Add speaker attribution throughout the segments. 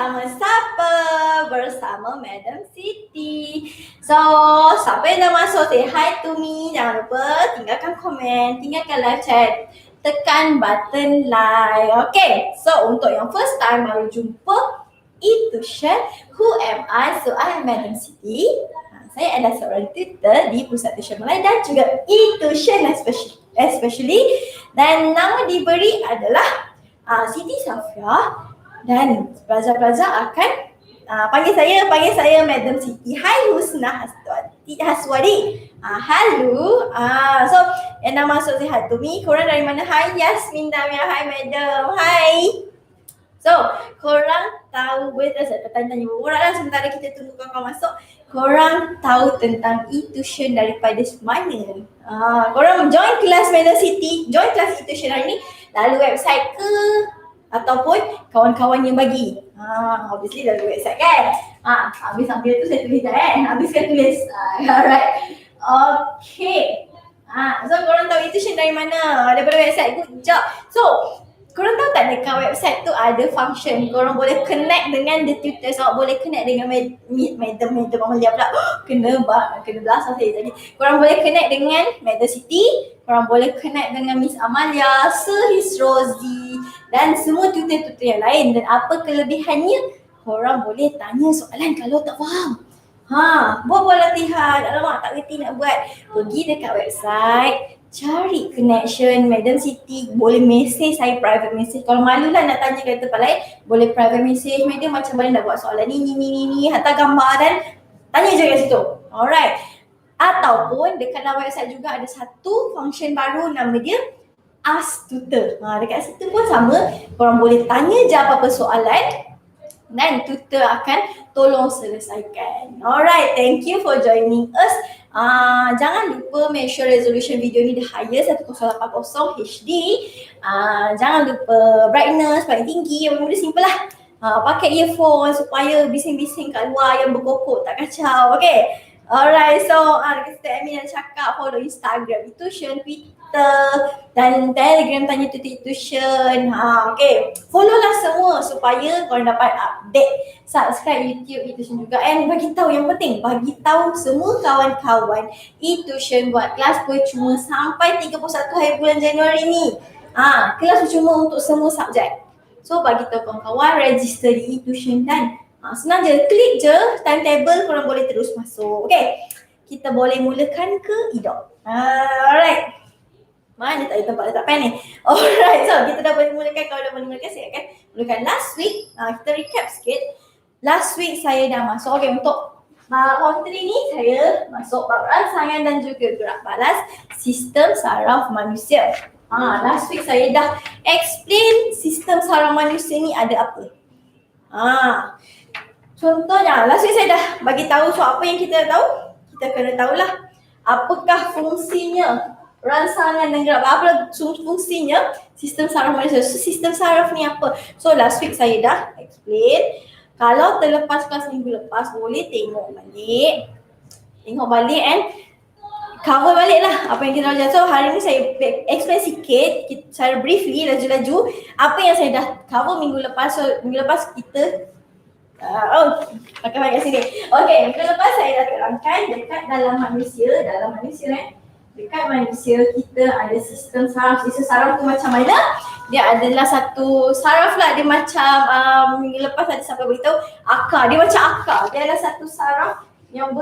Speaker 1: bersama siapa? Bersama Madam Siti. So, siapa yang dah masuk, say hi to me. Jangan lupa tinggalkan komen, tinggalkan live chat. Tekan button like. Okay, so untuk yang first time baru jumpa e-tuition, who am I? So, I am Madam Siti. Saya adalah seorang tutor di Pusat Tuition Malay dan juga e-tuition especially. Dan nama diberi adalah Siti Safia. Dan pelajar-pelajar akan panggil saya Madam Siti. Hai Husna Haswadi. Halo. So yang dah masuk sihat to me. Korang dari mana? Hai Yasmin Damia. Hai Madam. Hai. So korang tahu, boleh saya tanya orang lah sementara kita tunggu korang masuk. Korang tahu tentang e-tuition daripada mana? Korang join kelas Madam Siti, join kelas e-tuition hari ni lalu website ke ataupun kawan-kawan yang bagi? Obviously lalu website kan? Habis sambil tu saya tulis dah kan? Habiskan tulis. Alright. Okay. So korang tahu e-tuition dari mana? Daripada website. Good job. So korang tahu tak dekat website tu ada function korang boleh connect dengan the tutors, awak boleh connect dengan Madam Amalia pula. Kena belasah saya tadi. Korang boleh connect dengan Madam Siti, korang boleh connect dengan Miss Amalia, Sir His Rosie dan semua tutor-tutor yang lain. Dan apa kelebihannya? Korang boleh tanya soalan kalau tak faham. Buat latihan. Alamak, tak kerti nak buat. Pergi dekat website, cari connection Madam Siti, boleh message saya private message. Kalau malu lah nak tanya kat tempat lain, boleh private message Madam macam mana nak buat soalan ni, hantar gambar dan tanya je kat situ. Alright. Ataupun dekat dalam website juga ada satu function baru, nama dia Ask Tutor. Dekat situ pun sama, korang boleh tanya je apa-apa soalan dan tutor akan tolong selesaikan. Alright, thank you for joining us. Jangan lupa make sure resolution video ni the highest 1080 HD. Jangan lupa brightness paling tinggi, yang benda simple lah. Pakai earphone supaya bising-bising kat luar yang berkokok tak kacau. Okay. Alright, so dekat situ admin dah cakap follow Instagram e-tuition, Twitter dan Telegram tanya tutor e-tuition. Okay, follow lah semua supaya korang dapat update. Subscribe YouTube e-tuition juga and bagi tahu, yang penting bagi tahu semua kawan-kawan e-tuition buat kelas percuma sampai 31 hari bulan Januari ni. Kelas percuma untuk semua subjek. So bagi tahu kawan-kawan register di e-tuition dan senang je, klik je timetable, korang boleh terus masuk. Okay, kita boleh mulakan ke e-doc? Alright. Mana tak ada tempat letak pen ni? Alright, so kita dah boleh mulakan. Kalau dah boleh mulakan, saya akan mulakan last week. Kita recap sikit. Last week saya dah masuk, okay, untuk round 3 ni saya masuk bab rangsangan dan juga gerak balas sistem saraf manusia. Last week saya dah explain sistem saraf manusia ni ada apa. Contohnya, last week saya dah bagi tahu, so apa yang kita tahu? Kita kena tahulah apakah fungsinya rangsangan dan gerak balas, fungsinya sistem saraf manusia. So, sistem saraf ni apa? So last week saya dah explain. Kalau terlepas kelas minggu lepas, boleh tengok balik and cover balik lah apa yang kita belajar. So hari ni saya explain sikit secara briefly, laju-laju apa yang saya dah cover minggu lepas. So minggu lepas kita pakai kat sini. Okay, minggu lepas saya dah terangkan dekat dalam manusia dekat manusia kita ada sistem saraf. Sistem saraf tu macam mana? Dia adalah satu saraf lah. Dia macam minggu lepas ada sampai beritahu akar. Dia macam akar. Dia adalah satu saraf yang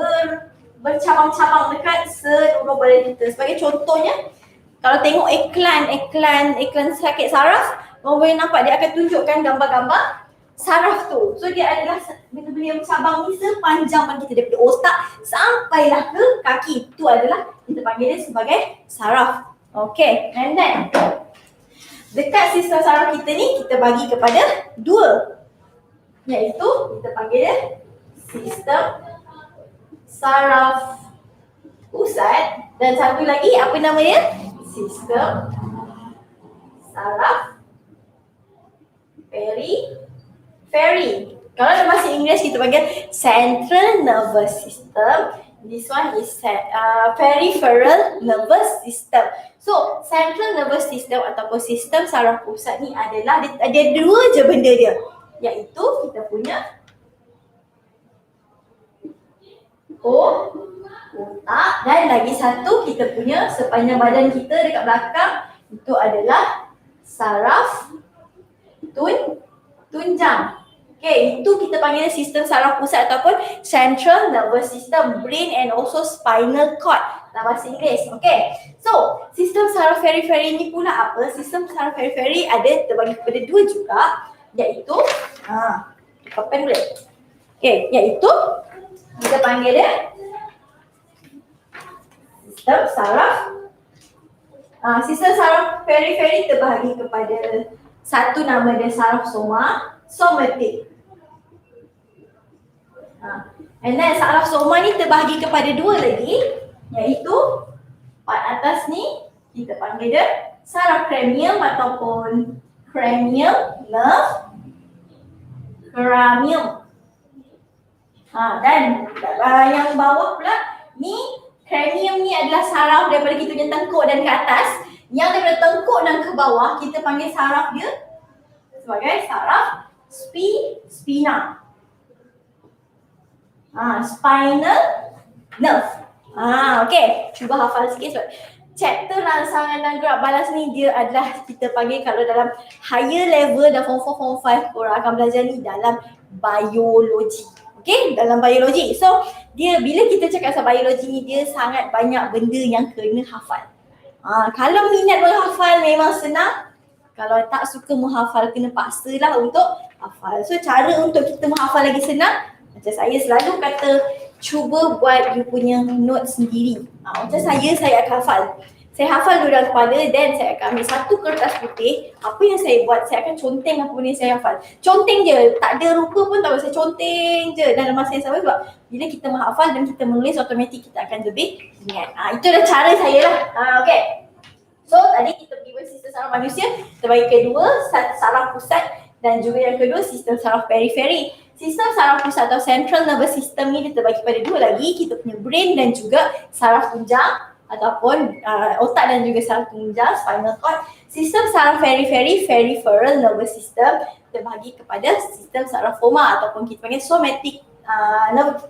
Speaker 1: bercabang-cabang dekat seluruh badan kita. Sebagai contohnya, kalau tengok iklan sakit saraf, orang boleh nampak dia akan tunjukkan gambar-gambar saraf tu. So dia adalah benda-benda yang bercabang ni sepanjang badan kita, daripada otak sampailah ke kaki. Itu adalah kita panggil dia sebagai saraf. Okay, and then dekat sistem saraf kita ni kita bagi kepada dua, iaitu kita panggil dia sistem saraf pusat dan satu lagi apa nama dia? Sistem saraf periphery. Kalau dalam bahasa Inggeris kita panggil central nervous system. This one is peripheral nervous system. So central nervous system ataupun sistem saraf pusat ni adalah ada dua je benda dia. iaitu kita punya otak, dan lagi satu kita punya sepanjang badan kita dekat belakang itu adalah saraf tunjang. Okay, itu kita panggil sistem saraf pusat ataupun central nervous system, brain and also spinal cord dalam bahasa Inggeris. Okay, so sistem saraf periferi ni pula apa? Sistem saraf periferi ada terbagi kepada dua juga, iaitu papan boleh. Okay, iaitu kita panggil dia sistem saraf periferi terbahagi kepada satu nama dia saraf somatik. And then saraf soma ni terbahagi kepada dua lagi, iaitu part atas ni kita panggil dia saraf cranium ataupun cranial nerve cranium. Dan yang bawah pula ni cranium ni adalah saraf daripada kita punya tengkuk dan ke atas. Yang daripada tengkuk dan ke bawah kita panggil saraf dia sebagai saraf spina. Spinal nerve. Okay, cuba hafal sikit sebab chapter rangsangan dan gerak balas ni dia adalah kita panggil kalau dalam higher level dan form 4, form 5 korang akan belajar ni dalam biologi. Okay, dalam biologi. So, dia bila kita cakap pasal biologi ni dia sangat banyak benda yang kena hafal. Kalau minat menghafal memang senang. Kalau tak suka menghafal kena paksalah untuk hafal. So, cara untuk kita menghafal lagi senang, macam saya selalu kata, cuba buat you punya note sendiri. Macam saya akan hafal. Saya hafal dulu dalam kepala, then saya akan ambil satu kertas putih. Apa yang saya buat, saya akan conteng apa benda yang saya hafal. Conteng je, tak ada rupa pun tak apa, saya conteng je dalam masa yang sama. Sebab bila kita menghafal dan kita menulis, automatik kita akan lebih ingat. Itu adalah cara saya lah. Okay. So tadi kita pergi sistem saraf manusia, terbagi kedua, saraf pusat dan juga yang kedua sistem saraf periferi. Sistem saraf pusat atau central nervous system ni dia terbagi pada dua lagi, kita punya brain dan juga saraf tunjang ataupun otak dan juga saraf tunjang, spinal cord. Sistem saraf periferi, peripheral nervous system terbagi kepada sistem saraf soma ataupun kita panggil somatic nerve.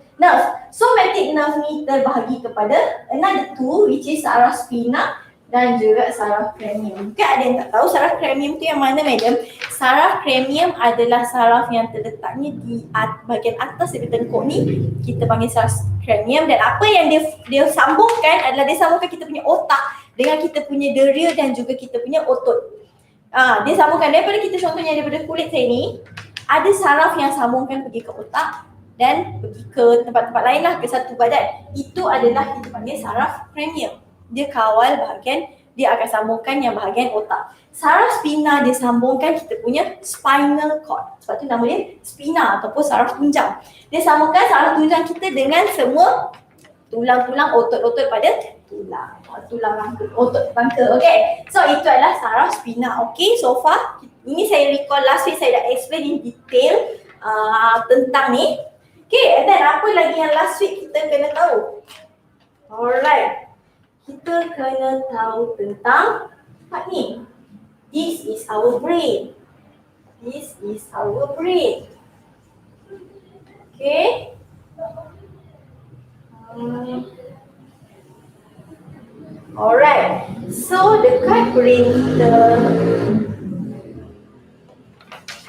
Speaker 1: Somatic nerve ni terbahagi kepada another two, which is saraf spina dan juga saraf cranium. Mungkin ada yang tak tahu saraf cranium tu yang mana, madam? Saraf cranium adalah saraf yang terletaknya di bahagian atas dari tengkuk ni. Kita panggil saraf cranium, dan apa yang dia sambungkan adalah dia sambungkan kita punya otak dengan kita punya deria dan juga kita punya otot. Dia sambungkan daripada kita, contohnya daripada kulit saya ni, ada saraf yang sambungkan pergi ke otak dan pergi ke tempat-tempat lain lah, ke satu badan. Itu adalah kita panggil saraf cranium. Dia kawal bahagian, dia akan sambungkan yang bahagian otak. Saraf spina dia sambungkan kita punya spinal cord. Sebab tu nama dia spina ataupun saraf tunjang. Dia sambungkan saraf tunjang kita dengan semua tulang-tulang otot-otot pada tulang rangka, otot rangka. Okay, so itu adalah saraf spina. Okay, so far ini saya recall last week saya dah explain in detail tentang ni. Okay, and then apa lagi yang last week kita kena tahu? Alright, kita kena tahu tentang part ni. This is our brain. This is our brain. Okay. Alright. So dekat brain kita,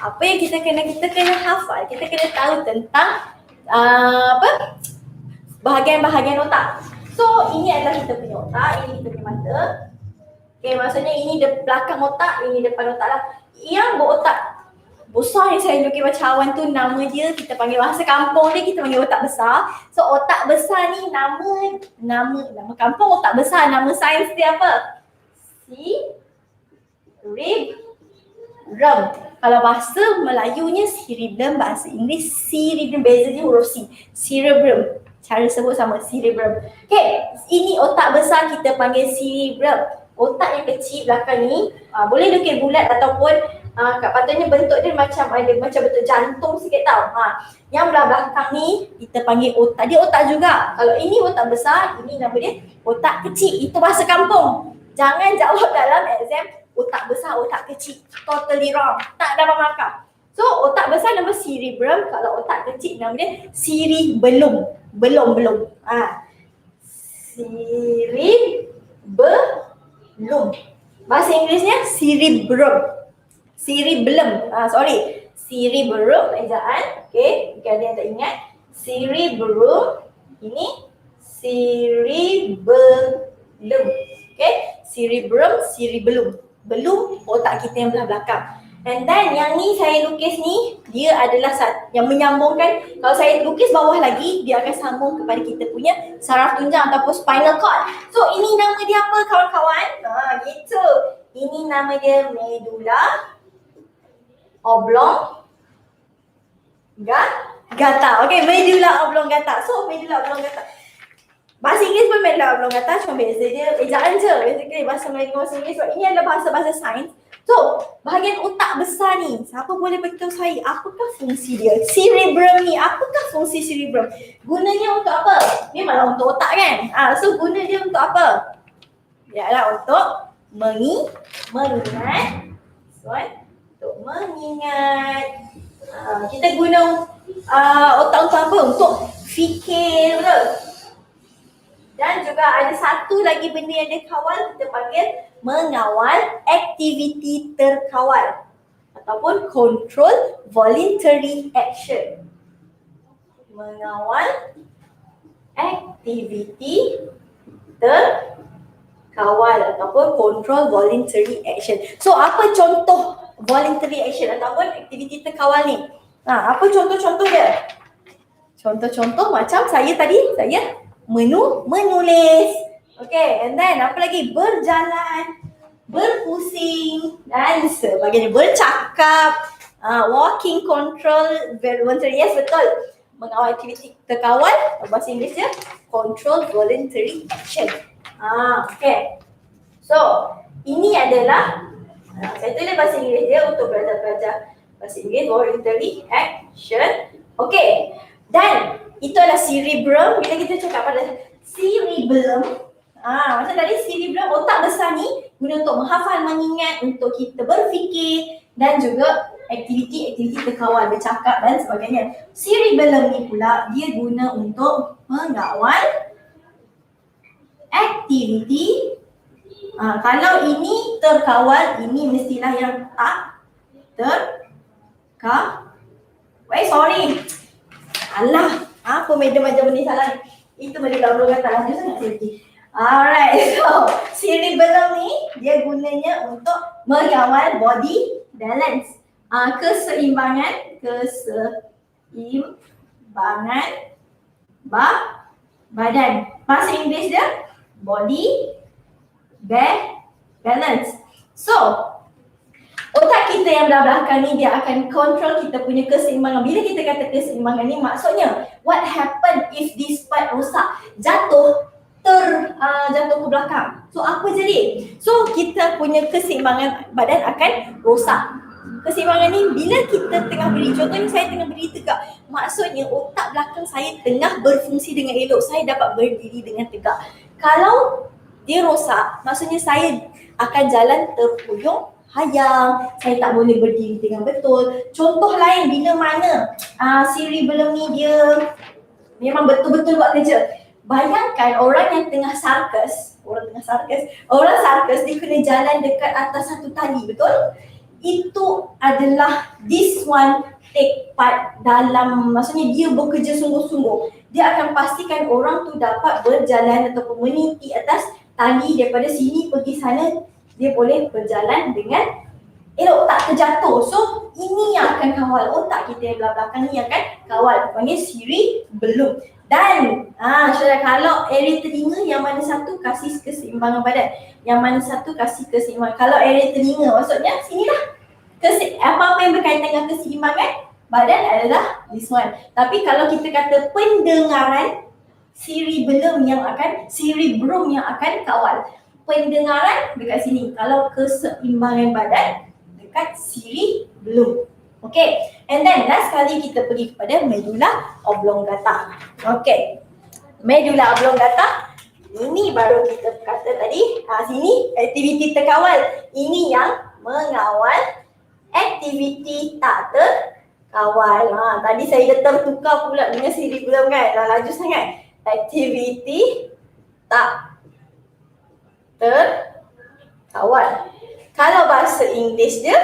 Speaker 1: apa yang kita kena hafal, kita kena tahu tentang bahagian-bahagian otak. So ini adalah kita punya otak, ini kita punya mata. Okay, maksudnya ini belakang otak, ini depan otak lah. Yang berotak besar yang saya tunjukin macam awan tu, nama dia kita panggil, bahasa kampung dia kita panggil otak besar. So otak besar ni nama kampung otak besar, nama sains dia apa? Cerebrum. Kalau bahasa Melayunya cerebrum, bahasa Inggeris cerebrum, beza je huruf C. Cerebrum. Cara sebut sama, cerebrum. Okay, ini otak besar kita panggil cerebrum. Otak yang kecil belakang ni boleh lukis bulat ataupun patutnya bentuk dia macam ada macam bentuk jantung sikit tau. Yang belah belakang ni kita panggil otak. Dia otak juga. Kalau ini otak besar, ini nama dia otak kecil. Itu bahasa kampung. Jangan jawab dalam exam otak besar, otak kecil. Totally wrong. Tak dapat markah. So So otak besar nama cerebrum, kalau otak kecil nama dia cerebellum. Belum. Cerebellum. Bahasa Inggerisnya cerebrum. Cerebellum. Cerebrum ejaan. Okay, jika ada yang tak ingat. Cerebrum. Ini cerebellum. Okay, cerebellum. Belum otak kita yang belah belakang. And then yang ni saya lukis ni, dia adalah yang menyambungkan. Kalau saya lukis bawah lagi, dia akan sambung kepada kita punya saraf tunjang ataupun spinal cord. So ini nama dia apa kawan-kawan? Gitu. Ini nama dia medulla oblongata. Okay, medulla oblongata. So medulla oblongata. Bahasa Inggeris pun medulla oblongata, cuma beza dia ejaan je. Basically bahasa Melayu dengan bahasa Inggeris. So ini adalah bahasa sains. So, bahagian otak besar ni, siapa boleh beritahu saya apakah fungsi dia? Cerebrum ni, apakah fungsi cerebrum? Gunanya untuk apa? Memanglah untuk otak kan? So guna dia untuk apa? Ialah untuk mengingat. Untuk mengingat. Kita guna otak untuk apa? Untuk fikir. Dan juga ada satu lagi benda yang dia kawal, kita panggil mengawal aktiviti terkawal ataupun control voluntary action. Mengawal aktiviti terkawal ataupun control voluntary action. So apa contoh voluntary action ataupun aktiviti terkawal ni? Apa contoh-contoh dia? Contoh-contoh macam saya menulis. Okay, and then apa lagi? Berjalan, berpusing dan sebagainya. Bercakap, walking, control, voluntary. Yes, betul. Mengawal aktiviti terkawal, bahasa Inggeris dia control voluntary action. Okay. So, ini adalah saya tulis bahasa Inggeris dia untuk pelajar-pelajar bahasa Inggeris, voluntary action. Okay. Dan itu adalah cerebrum. Bila kita cakap pada cerebellum, macam tadi cerebrum, otak besar ni guna untuk menghafal, mengingat, untuk kita berfikir dan juga aktiviti terkawal, bercakap dan sebagainya. Cerebellum ni pula dia guna untuk mengawal aktiviti. Kalau ini terkawal, ini mestilah yang tak sorry. Alah, apa madam macam ni salah. Itu medulla oblongata lah, dia sangat safety. Alright, so cerebellum ni dia gunanya untuk mengawal body balance. Keseimbangan badan. Bahasa Inggeris dia body balance. So, otak kita yang belah belakang ni dia akan kontrol kita punya keseimbangan. Bila kita kata keseimbangan ni maksudnya what happen if this part rosak, jatuh ke belakang. So apa jadi? So kita punya keseimbangan badan akan rosak. Keseimbangan ni bila kita tengah berdiri, contohnya saya tengah berdiri tegak, maksudnya otak belakang saya tengah berfungsi dengan elok, saya dapat berdiri dengan tegak. Kalau dia rosak, maksudnya saya akan jalan terpuyung hayang, saya tak boleh berdiri dengan betul. Contoh lain, bila mana cerebellum ni dia memang betul-betul buat kerja. Bayangkan orang yang tengah sarkas, orang sarkas dia kena jalan dekat atas satu tali, betul? Itu adalah this one take part dalam, maksudnya dia bekerja sungguh-sungguh. Dia akan pastikan orang tu dapat berjalan ataupun meniti atas tali daripada sini pergi sana, dia boleh berjalan dengan elok, tak terjatuh. So ini yang akan kawal, otak kita yang belakang ni akan kawal, panggil cerebellum. Dan saudara, kalau area telinga yang mana satu kasih keseimbangan badan, yang mana satu kasih keseimbangan. Kalau area telinga maksudnya sinilah apa-apa yang berkaitan dengan keseimbangan badan adalah this one. Tapi kalau kita kata pendengaran, cerebrum yang akan kawal. Pendengaran dekat sini. Kalau keseimbangan badan dekat cerebellum. Okay, and then last kali kita pergi kepada medulla oblongata. Okay, medulla oblongata, ini baru kita kata tadi, sini aktiviti terkawal. Ini yang mengawal aktiviti tak kawal. Tadi saya dah tertukar pula dengan siri belum kan? Dah laju sangat. Aktiviti tak terkawal. Kalau bahasa Inggeris dia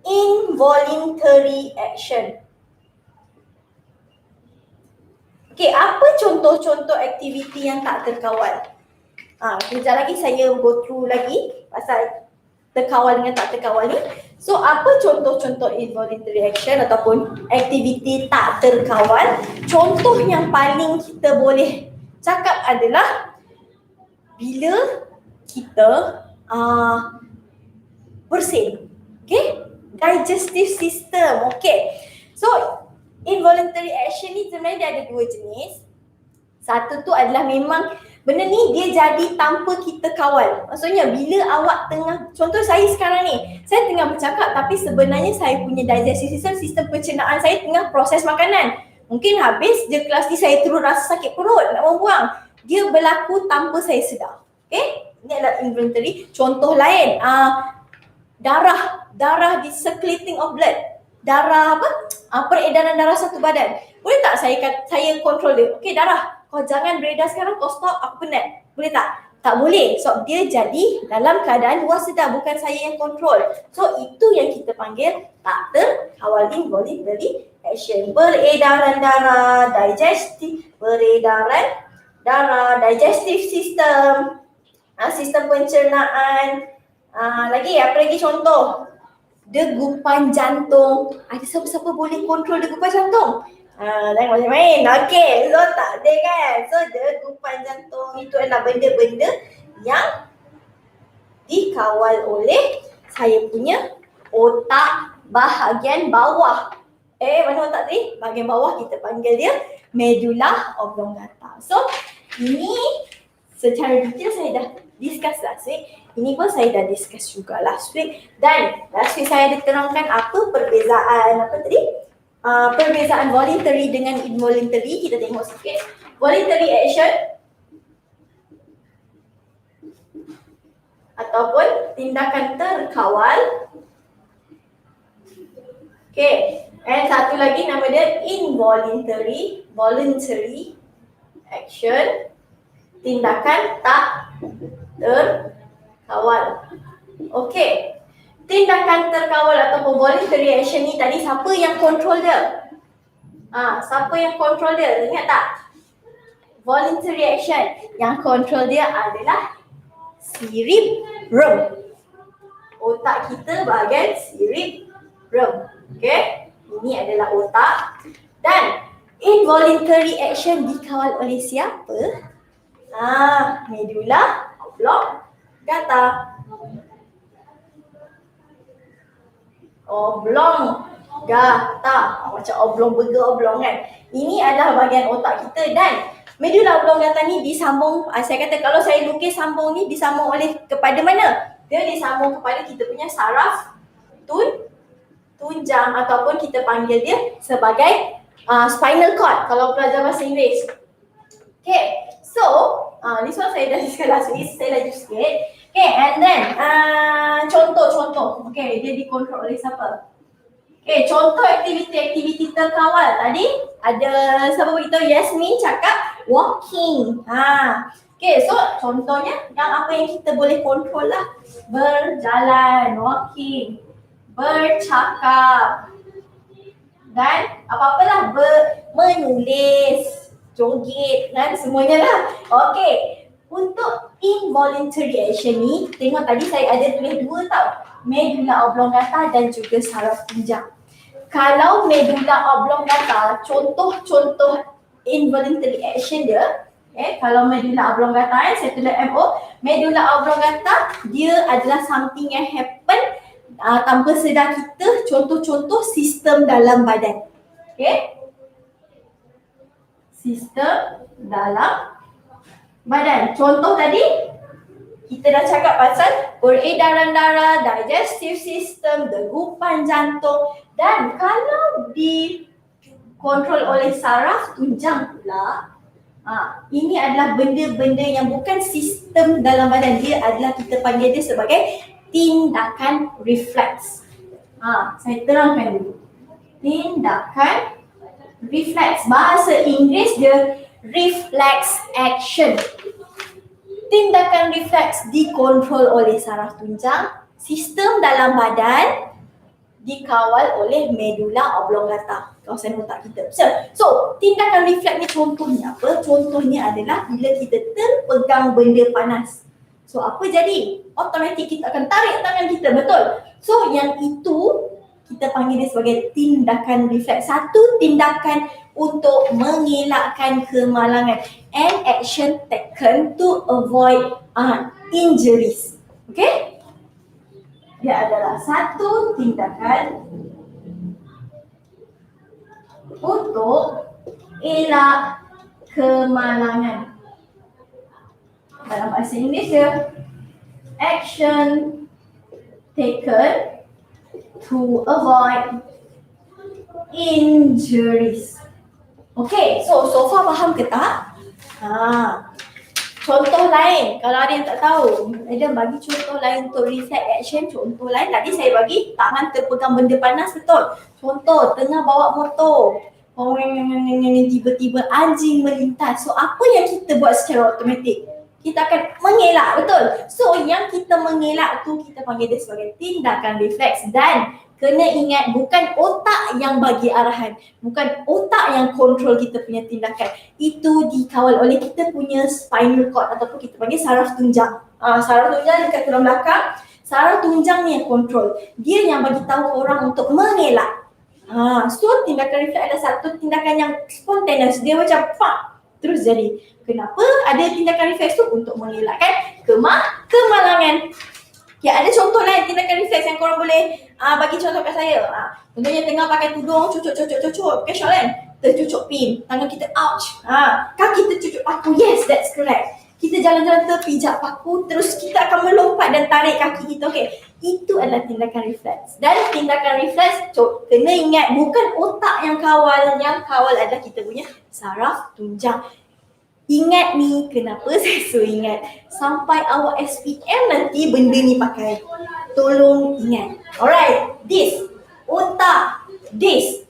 Speaker 1: involuntary action. Okey, apa contoh-contoh aktiviti yang tak terkawal? Kejap lagi saya go through lagi pasal terkawal dengan tak terkawal ni. So, apa contoh-contoh involuntary action ataupun aktiviti tak terkawal? Contoh yang paling kita boleh cakap adalah bila kita bersin. Okay? Digestive system. Okay. So, involuntary action ni sebenarnya dia ada dua jenis. Satu tu adalah memang benda ni dia jadi tanpa kita kawal. Maksudnya bila awak tengah, contoh saya sekarang ni, saya tengah bercakap tapi sebenarnya saya punya digestive system, sistem pencernaan saya tengah proses makanan. Mungkin habis je kelas ni saya terus rasa sakit perut, nak membuang. Dia berlaku tanpa saya sedar. Okay? Ini adalah involuntary. Contoh lain, darah di circulating of blood. Darah apa? Peredaran darah satu badan. Boleh tak saya control dia? Okay, darah. Kau jangan beredar sekarang, kau stop, aku penat. Boleh tak? Tak boleh. So, dia jadi dalam keadaan luar sedar, bukan saya yang control. So, itu yang kita panggil tak terkawal involuntary action. Peredaran darah, digestive system, sistem pencernaan. Lagi, apa lagi contoh? Degupan jantung. Ada siapa-siapa boleh kontrol degupan jantung? Jangan main-main. Okey, so tak ada kan. So degupan jantung itu adalah benda-benda yang dikawal oleh saya punya otak bahagian bawah. Mana otak tadi? Bahagian bawah kita panggil dia medulla oblongata. So ini secara detail saya dah discuss last week. Ini pun saya dah discuss juga last week. Dan last week saya diterangkan apa perbezaan perbezaan voluntary dengan involuntary. Kita tengok sikit. Voluntary action ataupun tindakan terkawal. Okay. And satu lagi nama dia involuntary, voluntary action. Tindakan tak terkawal. Okay. Tindakan terkawal ataupun voluntary action ni tadi siapa yang kontrol dia? Siapa yang kontrol dia? Ingat tak? Voluntary action yang kontrol dia adalah cerebrum. Otak kita bahagian cerebrum. Okay? Ini adalah otak. Dan involuntary action dikawal oleh siapa? Medulla oblongata. Oblongata. Macam oblong burger oblong kan. Ini adalah bahagian otak kita dan medulla oblongata ni disambung, saya kata kalau saya lukis sambung ni disambung oleh kepada mana? Dia disambung kepada kita punya saraf tunjang ataupun kita panggil dia sebagai spinal cord kalau pelajar bahasa Inggeris. Okay, so this one saya dah discuss last week, saya laju sikit. Okay, and then contoh. Okay, dia dikontrol oleh siapa? Okay, contoh aktiviti terkawal tadi ada siapa beritahu? Yasmin cakap walking. Okay, so contohnya yang apa yang kita boleh kontrol lah. Berjalan, walking, bercakap dan apa-apalah, menulis, joget dan semuanya lah. Okay. Untuk involuntary action ni, tengok tadi saya ada tulis dua tau. Medulla oblongata dan juga saraf tunjang. Kalau medulla oblongata, contoh involuntary action dia, kalau medulla oblongata, saya tulis MO, medulla oblongata dia adalah something yang happen tanpa sedar kita, contoh-contoh sistem dalam badan. Okay? Sistem dalam badan. Contoh tadi kita dah cakap pasal peredaran darah, digestive system, degupan jantung dan kalau dikontrol oleh saraf tunjang pula, ini adalah benda-benda yang bukan sistem dalam badan, dia adalah kita panggil dia sebagai tindakan refleks. Saya terangkan dulu. Tindakan reflex. Bahasa Inggeris dia reflex action. Tindakan refleks dikontrol oleh saraf tunjang, sistem dalam badan, dikawal oleh medula oblongata, kawasan otak kita. So, tindakan refleks ni contohnya apa? Contohnya adalah bila kita terpegang benda panas. So, apa jadi? Automatik kita akan tarik tangan kita, betul? So, yang itu kita panggil dia sebagai tindakan refleks. Satu tindakan untuk mengelakkan kemalangan. An action taken to avoid injuries. Okay? Dia adalah satu tindakan untuk elak kemalangan. Dalam bahasa Inggeris dia action taken to avoid injuries. Okay, so far faham ke tak? Contoh lain, kalau ada yang tak tahu, Adam bagi contoh lain untuk reflex action. Contoh lain, tadi saya bagi tangan terpegang benda panas, betul? Contoh, tengah bawa motor, tiba-tiba anjing melintas. So apa yang kita buat secara automatik? Kita akan mengelak, betul? So yang kita mengelak tu kita panggil dia sebagai tindakan refleks. Dan kena ingat, bukan otak yang bagi arahan, bukan otak yang kontrol kita punya tindakan. Itu dikawal oleh kita punya spinal cord ataupun kita panggil saraf tunjang. Saraf tunjang dekat tulang belakang, saraf tunjang ni yang kontrol. Dia yang bagi tahu orang untuk mengelak. So tindakan refleks adalah satu tindakan yang spontaneous. Dia macam terus jadi. Kenapa ada tindakan refleks tu? Untuk mengelakkan kemalangan. Okay, ada contoh lain tindakan refleks yang korang boleh bagi contoh kat saya. Contohnya tengah pakai tudung, cucuk, pakai shawl kan? Tercucuk pin, tangan kita ouch. Kaki tercucuk paku, yes, that's correct. Kita jalan-jalan terpijak paku, terus kita akan melompat dan tarik kaki kita, okay? Itu adalah tindakan refleks. Dan tindakan refleks, kena ingat, bukan otak yang kawal adalah kita punya saraf tunjang. Ingat ni, kenapa saya suruh ingat? Sampai awak SPM nanti benda ni pakai. Tolong ingat. Alright, this, otak, this,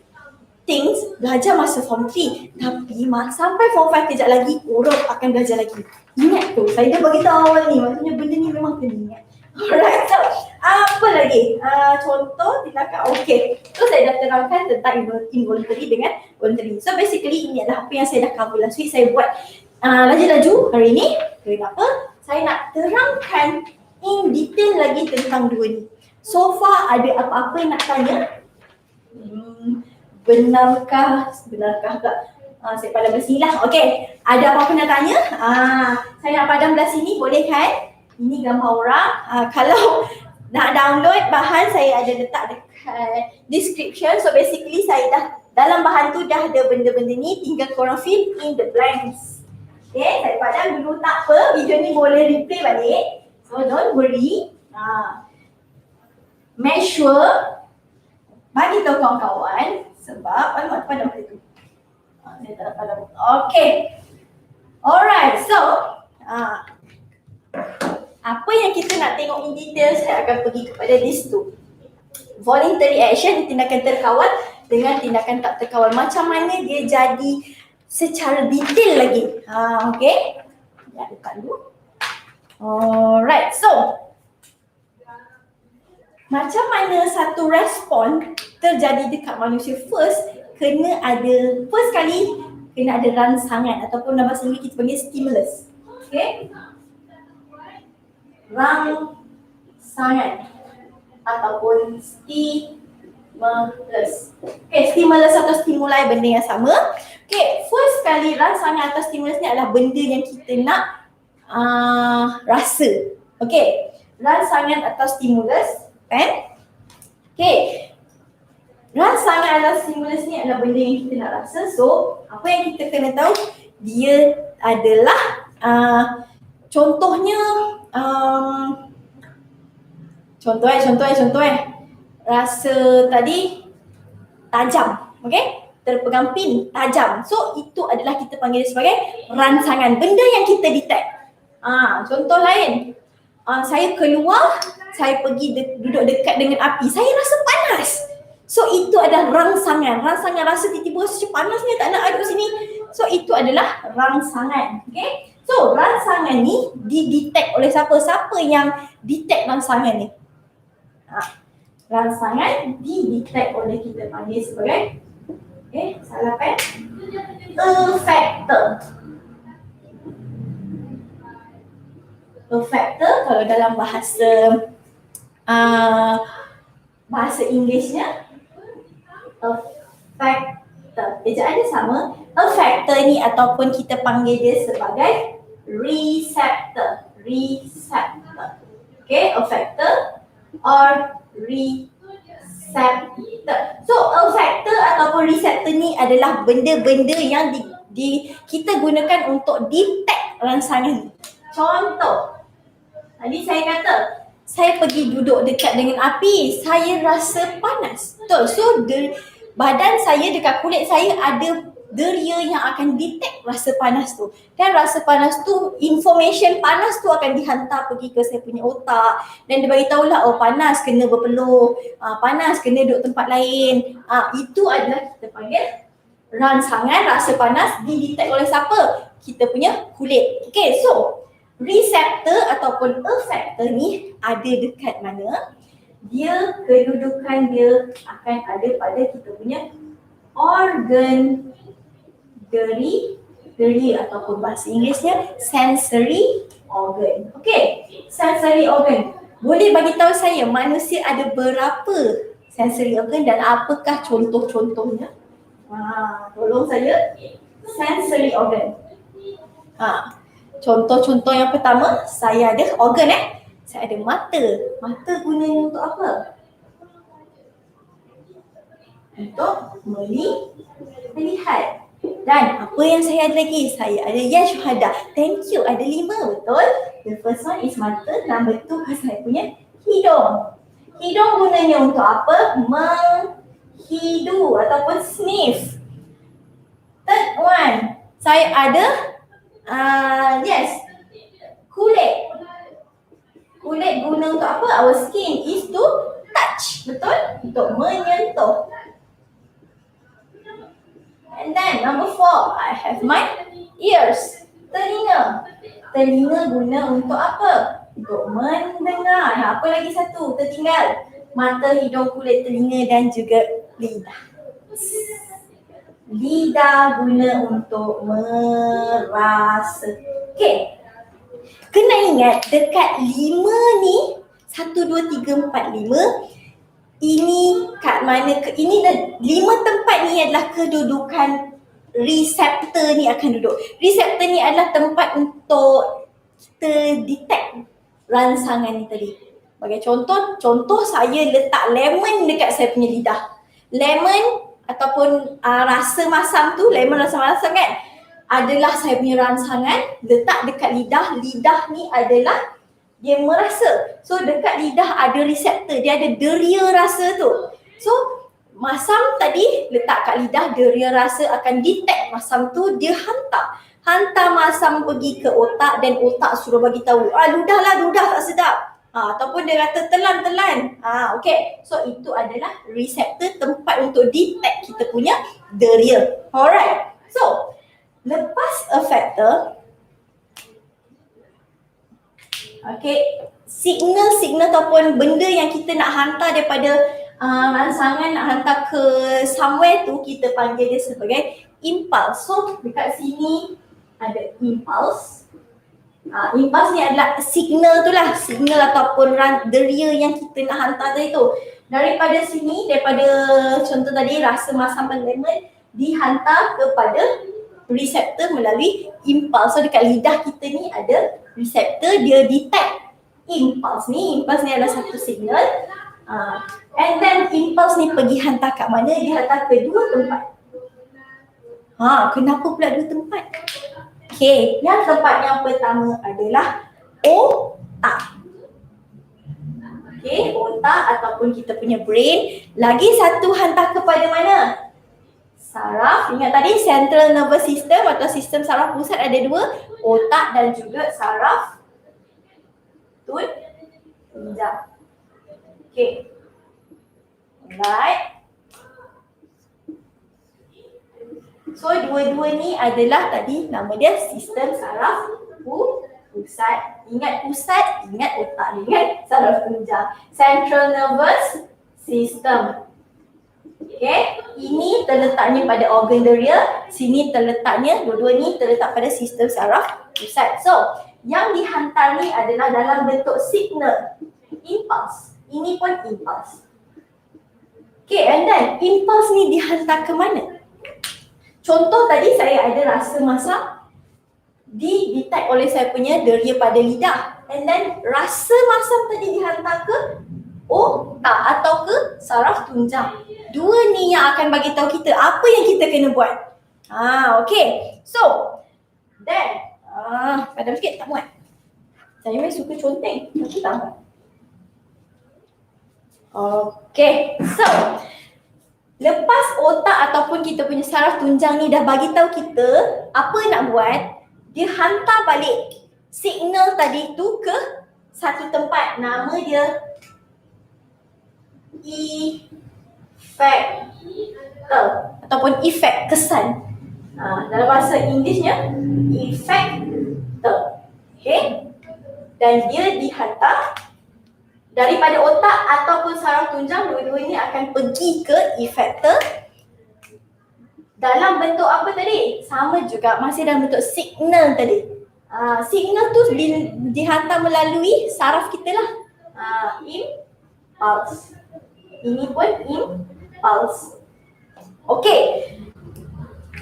Speaker 1: things belajar masa form 3. Tapi sampai form 5 kejap lagi, orang akan belajar lagi. Ingat tu, saya dah beritahu awal ni, maksudnya benda ni memang kena ingat. Alright, so apa lagi? Contoh tindakan, okay. So saya dah terangkan tentang involuntary dengan voluntary. So basically ini adalah apa yang saya dah cover last week. Saya buat laju-laju hari ni. Kenapa? Saya nak terangkan in detail lagi tentang dua ni. So far ada apa-apa yang nak tanya? Benarkah tak? Saya padam belah sini lah. Okay, ada apa-apa nak tanya? Saya nak padam belah sini, boleh kan? Ini gambar orang. Kalau nak download bahan, saya ada letak dekat description. So basically saya dah, dalam bahan tu dah ada benda-benda ni, tinggal korang fill in the blanks. Okay, saya padam dulu, tak apa. Video ni boleh replay balik. So don't worry. Make sure bagi tahu kawan-kawan, sebab padam balik tu. Saya tak padam. Okay. Alright, so apa yang kita nak tengok in detail, saya akan pergi kepada these two. Voluntary action, tindakan terkawal dengan tindakan tak terkawal. Macam mana dia jadi secara detail lagi. Okay. Ya, dekat dulu. Alright, so macam mana satu respon terjadi dekat manusia? First kali kena ada rangsangan ataupun dalam bahasa Inggeris kita panggil stimulus. Okay. Rangsangan ataupun stimulus. Okay, stimulus atau stimuli benda yang sama. Okay, first kali rangsangan atau stimulus ni adalah benda yang kita nak rasa. Okay, rangsangan atau stimulus kan? Okay, rangsangan atau stimulus ni adalah benda yang kita nak rasa. So, apa yang kita kena tahu? Dia adalah contohnya contoh. Rasa tadi tajam, okay? Terpegang pin tajam. So itu adalah kita panggil sebagai rangsangan, benda yang kita detect. Contoh lain, saya keluar, saya pergi duduk dekat dengan api, saya rasa panas. So itu adalah rangsangan. Rangsangan rasa tiba-tiba rasa panas ni tak nak aduk sini. So itu adalah rangsangan. Okay. So rangsangan ni didetect oleh siapa? Siapa yang detect rangsangan ni? Rangsangan didetect oleh kita panggil sebagai salah pen. Effector. Effector kalau dalam bahasa bahasa Inggerisnya effector. Ejaannya sama. Effector ni ataupun kita panggil dia sebagai receptor. Receptor. Okay, effector or receptor. So effector ataupun receptor ni adalah benda-benda yang kita gunakan untuk detect rangsangan. Contoh, tadi saya kata saya pergi duduk dekat dengan api, saya rasa panas. Betul. So badan saya dekat kulit saya ada deria yang akan detect rasa panas tu. Dan rasa panas tu, information panas tu akan dihantar pergi ke saya punya otak. Dan dia bagi tahulah, oh panas kena berpeluh, panas kena duduk tempat lain. Itu adalah kita panggil rangsangan rasa panas didetect oleh siapa? Kita punya kulit. Okay, so receptor ataupun effector ni ada dekat mana? Dia kedudukan dia akan ada pada kita punya organ deri ataupun bahasa Inggerisnya sensory organ. Okay, sensory organ. Boleh bagi tahu saya manusia ada berapa sensory organ dan apakah contoh-contohnya? Tolong saya. Sensory organ. Contoh-contoh yang pertama, saya ada organ saya ada mata. Mata gunanya untuk apa? Untuk melihat. Dan apa yang saya ada lagi? Saya ada syuhada. Thank you. Ada 5, betul? The first one is mata. Number 2 saya punya hidung. Hidung gunanya untuk apa? Menghidu ataupun sniff. Third one, saya ada kulit. Kulit guna untuk apa? Our skin is to touch. Betul? Untuk menyentuh. And then number 4, I have my ears. Telinga. Telinga guna untuk apa? Untuk mendengar. Apa lagi satu? Tertinggal. Mata, hidung, kulit, telinga dan juga lidah. Lidah guna untuk merasa. Okay. Kena ingat dekat 5 ni 1, 2, 3, 4, 5 ini kat mana ini 5 tempat ni adalah kedudukan reseptor ni akan duduk. Reseptor ni adalah tempat untuk kita detect rangsangan ni tadi. Bagi contoh saya letak lemon dekat saya punya lidah. Lemon ataupun rasa masam tu, lemon rasa masam kan, adalah saya punya rangsangan, letak dekat lidah. Lidah ni adalah dia merasa. So dekat lidah ada reseptor, dia ada deria rasa tu. So masam tadi letak kat lidah, deria rasa akan detect masam tu, dia hantar masam pergi ke otak dan otak suruh bagi tahu, ludah tak sedap. Ataupun dia kata telan. Okay. So itu adalah reseptor, tempat untuk detect kita punya deria. Alright. So lepas effector, okay, signal ataupun benda yang kita nak hantar daripada rangsangan nak hantar ke somewhere tu, kita panggil dia sebagai impulse. So dekat sini ada impulse. Impulse ni adalah signal tu lah, signal ataupun deria yang kita nak hantar tadi tu. Daripada sini, daripada contoh tadi rasa masam lemon dihantar kepada reseptor melalui impulse. So dekat lidah kita ni ada reseptor, dia detect impulse ni. Impulse ni adalah satu signal. And then impulse ni pergi hantar kat mana? Dia hantar ke 2 tempat. Kenapa pula 2 tempat? Okay, yang tempat yang pertama adalah otak. Okay, otak ataupun kita punya brain. Lagi satu hantar kepada mana? Saraf. Ingat tadi central nervous system atau sistem saraf pusat ada 2, otak dan juga saraf tunjang. Okay. Alright. So dua-dua ni adalah tadi nama dia sistem saraf pusat. Ingat pusat, ingat otak, ingat saraf tunjang. Central nervous system. Okay, ini terletaknya pada organ the real, sini terletaknya, dua-dua ni terletak pada sistem saraf pusat. So, yang dihantar ni adalah dalam bentuk signal, impulse. Ini pun impulse. Okay, and then impulse ni dihantar ke mana? Contoh tadi saya ada rasa masam, di-detect oleh saya punya deria pada lidah. And then rasa masam tadi dihantar ke otak atau ke saraf tunjang. Dua ni yang akan bagi tahu kita apa yang kita kena buat. Okay. So, then, padam sikit tak muat. Saya memang suka conteng, tapi tak muat. Okay. So, lepas otak ataupun kita punya saraf tunjang ni dah bagi tahu kita apa nak buat, dia hantar balik signal tadi tu ke satu tempat. Nama dia effector ataupun efek kesan. Dalam bahasa Englishnya effector. Okay. Dan dia dihantar daripada otak ataupun saraf tunjang, dua-dua ini akan pergi ke effector dalam bentuk apa tadi? Sama juga, masih dalam bentuk signal tadi. Signal tu dihantar melalui saraf kita lah. Impulse. Ini pun impulse. Okey.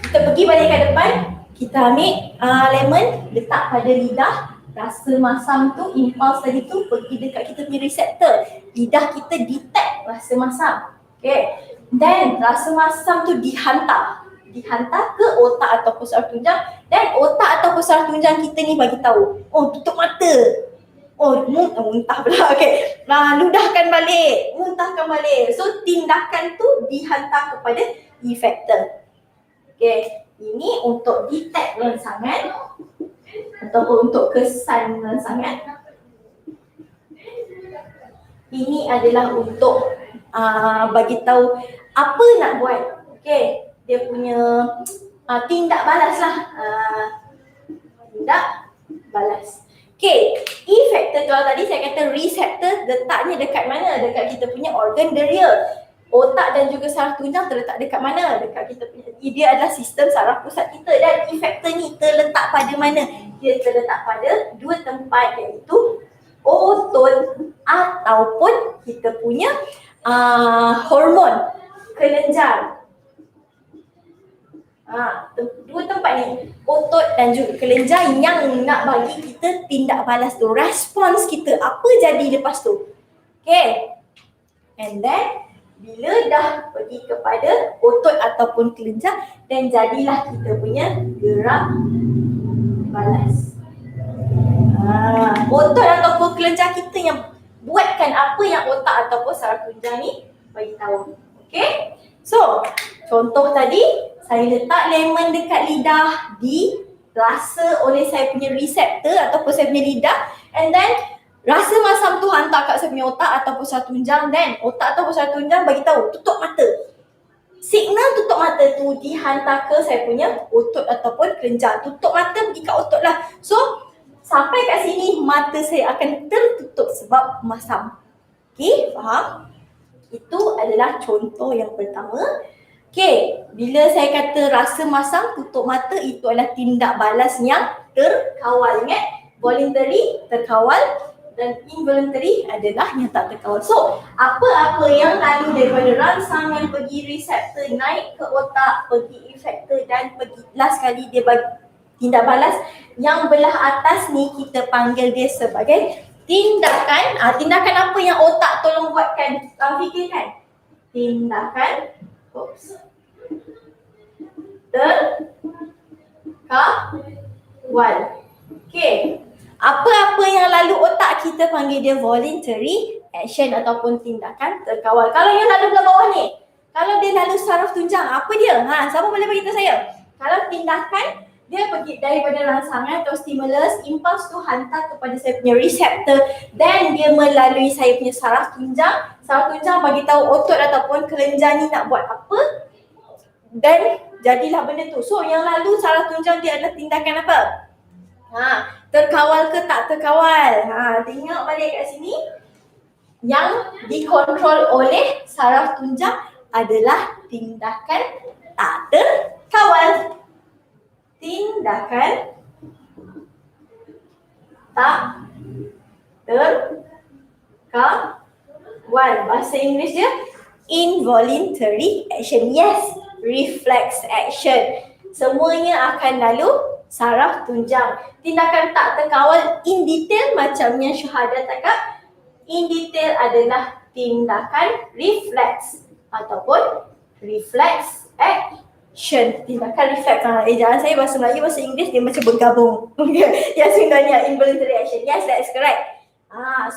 Speaker 1: Kita pergi balik ke depan. Kita ambil lemon, letak pada lidah. Rasa masam tu, impulse tadi tu pergi dekat kita punya reseptor. Lidah kita detect rasa masam. Okay. Then rasa masam tu dihantar ke otak ataupun saraf tunjang. Dan otak ataupun saraf tunjang kita ni bagi tahu, oh tutup mata. Muntah pula. Okay. Ludahkan balik, muntahkan balik. So tindakan tu dihantar kepada effector. Okay. Ini untuk detect rangsangan ataupun untuk kesan rangsangan. Ini adalah untuk bagi tahu apa nak buat. Okay. Dia punya tindak balas lah. Tindak balas. Okay, effector kalau tadi saya kata reseptor letaknya dekat mana? Dekat kita punya organ the real. Otak dan juga saraf tunjang terletak dekat mana? Dekat kita punya, dia adalah sistem saraf pusat kita. Dan effector ni terletak pada mana? Dia terletak pada dua tempat, iaitu otot ataupun kita punya hormon kelenjar. Dua tempat ni, otot dan juga kelenjar yang nak bagi kita tindak balas tu, respons kita, apa jadi lepas tu. Okay. And then bila dah pergi kepada otot ataupun kelenjar, dan jadilah kita punya gerak balas. Otot ataupun kelenjar kita yang buatkan apa yang otak ataupun saraf tunjang ni bagi tahu. Okay. So, contoh tadi, saya letak lemon dekat lidah, dirasa oleh saya punya reseptor ataupun saya punya lidah, and then rasa masam tu hantar kat saya punya otak ataupun saraf tunjang, dan otak ataupun saraf tunjang bagi tahu tutup mata. Signal tutup mata tu dihantar ke saya punya otot ataupun kelenjar. Tutup mata pergi kat otot lah. So, sampai kat sini mata saya akan tertutup sebab masam. Okay, faham? Itu adalah contoh yang pertama. Okay, bila saya kata rasa masam, tutup mata, itu adalah tindak balas yang terkawal. Ingat, voluntary terkawal dan involuntary adalah yang tak terkawal. So, apa-apa yang lalu daripada rangsangan pergi reseptor, naik ke otak, pergi effector dan pergi last kali dia bagi tindak balas, yang belah atas ni kita panggil dia sebagai tindakan. Tindakan apa yang otak tolong buatkan? Fikirkan. Tindakan terkawal. Okay. Apa-apa yang lalu otak kita panggil dia voluntary action ataupun tindakan terkawal. Kalau yang lalu belah bawah ni, kalau dia lalu saraf tunjang, apa dia? Siapa boleh beritahu saya? Kalau tindakan, dia pergi daripada rangsangan atau stimulus, impuls tu hantar kepada saya punya reseptor, dan dia melalui saya punya saraf tunjang. Saraf tunjang bagi tahu otot ataupun kelenjar ni nak buat apa, dan jadilah benda tu. So yang lalu saraf tunjang dia adalah tindakan apa? Terkawal ke tak terkawal? Tengok balik kat sini. Yang dikontrol oleh saraf tunjang adalah tindakan tak terkawal. Tindakan tak terkawal. Bahasa Inggeris dia involuntary action. Yes, reflex action. Semuanya akan lalu saraf tunjang. Tindakan tak terkawal in detail macam yang Syuhada cakap. In detail adalah tindakan reflex ataupun reflex action. Tindakan reflex. Jangan saya bahasa Melayu, bahasa Inggeris dia macam bergabung. Yang sebenarnya involuntary action. Yes, that's correct.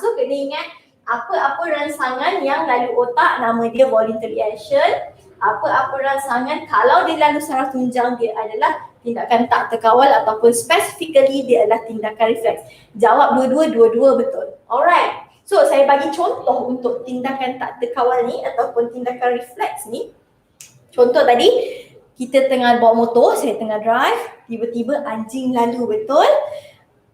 Speaker 1: So kena ingat apa-apa rangsangan yang lalu otak nama dia voluntary action. Apa-apa rangsangan kalau dia lalu saraf tunjang dia adalah tindakan tak terkawal ataupun specifically dia adalah tindakan reflex. Jawab dua-dua betul. Alright. So saya bagi contoh untuk tindakan tak terkawal ni ataupun tindakan reflex ni. Contoh tadi, kita tengah bawa motor, saya tengah drive, tiba-tiba anjing lalu, betul?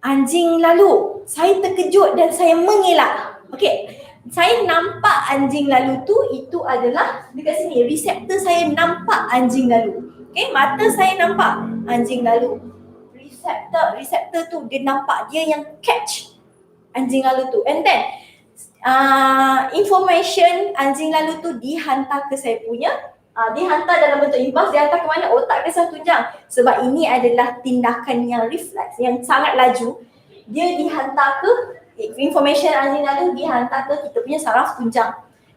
Speaker 1: Anjing lalu, saya terkejut dan saya mengelak. Okey, saya nampak anjing lalu tu, itu adalah dekat sini, reseptor saya nampak anjing lalu. Okey, mata saya nampak anjing lalu. Reseptor tu dia nampak, dia yang catch anjing lalu tu. And then information anjing lalu tu dihantar ke saya punya, dihantar dalam bentuk impuls, dihantar ke mana? Otak ke saraf tunjang. Sebab ini adalah tindakan yang refleks, yang sangat laju. Dia dihantar ke, information anjing lalu dihantar ke kita punya saraf tunjang.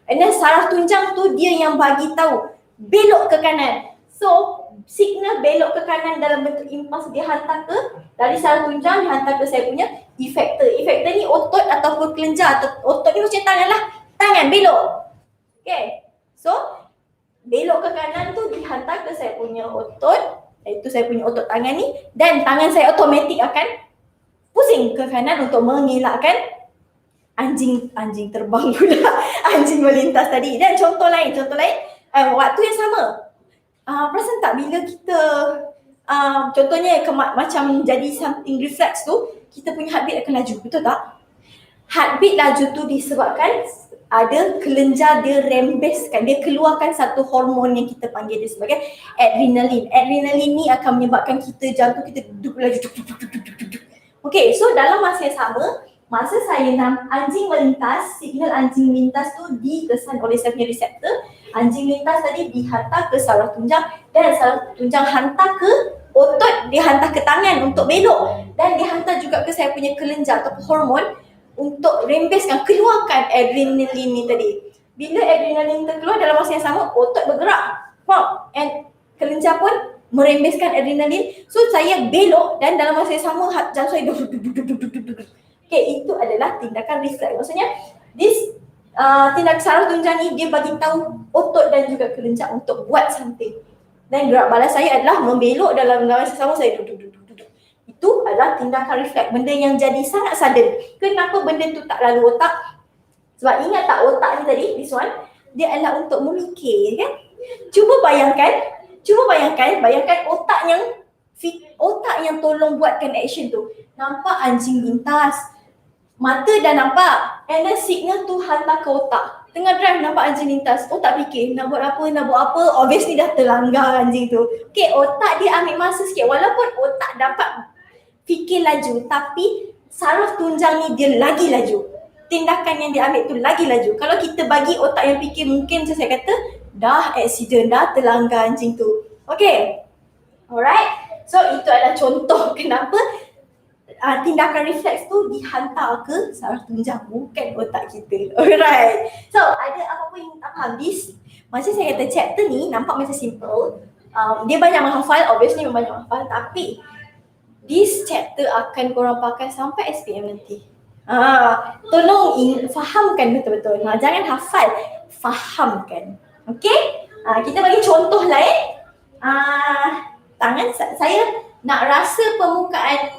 Speaker 1: And then saraf tunjang tu dia yang bagi tahu belok ke kanan. So signal belok ke kanan dalam bentuk impuls dihantar ke, dari saraf tunjang dihantar ke saya punya efektor. Efektor ni otot ataupun kelenjar. Otot ni macam tangan lah. Tangan belok. Okay. So belok ke kanan tu dihantar ke saya punya otot, iaitu saya punya otot tangan ni, dan tangan saya automatik akan pusing ke kanan untuk mengelakkan anjing terbang pula, anjing melintas tadi. Dan contoh lain, waktu yang sama. Perasan tak bila kita contohnya macam jadi something reflex tu, kita punya heartbeat akan laju, betul tak? Heartbeat laju tu disebabkan ada kelenjar dia rembeskan, dia keluarkan satu hormon yang kita panggil dia sebagai adrenalin. Adrenalin ni akan menyebabkan kita jantung kita duduk laju. Okay, so dalam masa yang sama, masa saya anjing melintas, signal anjing melintas tu dikesan oleh saya punya reseptor. Anjing melintas tadi dihantar ke saraf tunjang dan saraf tunjang hantar ke otot, dihantar ke tangan untuk belok, dan dihantar juga ke saya punya kelenjar atau hormon untuk rembeskan, keluarkan adrenalin ni tadi. Bila adrenalin terkeluar dalam masa yang sama, otot bergerak. Wow, and kelenjar pun merembeskan adrenalin. So saya belok dan dalam masa yang sama jantung saya okay, itu adalah tindakan reflex. Maksudnya tindakan saraf tunjang ni dia bagi tahu otot dan juga kelenjar untuk buat something. Dan gerak balas saya adalah membelok dalam masa sama saya duduk. Itu adalah tindakan refleks, benda yang jadi sangat sudden. Kenapa benda tu tak lalu otak? Sebab ingat tak otak ni tadi, this one, dia adalah untuk memikir kan? Cuba bayangkan otak yang tolong buatkan action tu. Nampak anjing lintas, mata dah nampak, and then signal tu hantar ke otak. Tengah drive nampak anjing lintas, otak fikir nak buat apa, obviously dah terlanggar anjing tu. Okay, otak dia ambil masa sikit, walaupun otak dapat fikir laju, tapi saraf tunjang ni dia lagi laju. Tindakan yang dia ambil tu lagi laju. Kalau kita bagi otak yang fikir, mungkin macam saya kata, dah accident, dah terlanggar anjing tu. Okay, alright. So itu adalah contoh kenapa tindakan refleks tu dihantar ke saraf tunjang, bukan otak kita. Alright. So ada apa-apa yang tak faham? Macam saya kata, chapter ni nampak macam simple. Dia banyak menghafal, obviously banyak menghafal, tapi this chapter akan korang pakai sampai SPM nanti. Tolong fahamkan betul-betul. Jangan hafal, fahamkan. Okay? Kita bagi contoh lain. Tangan saya nak rasa permukaan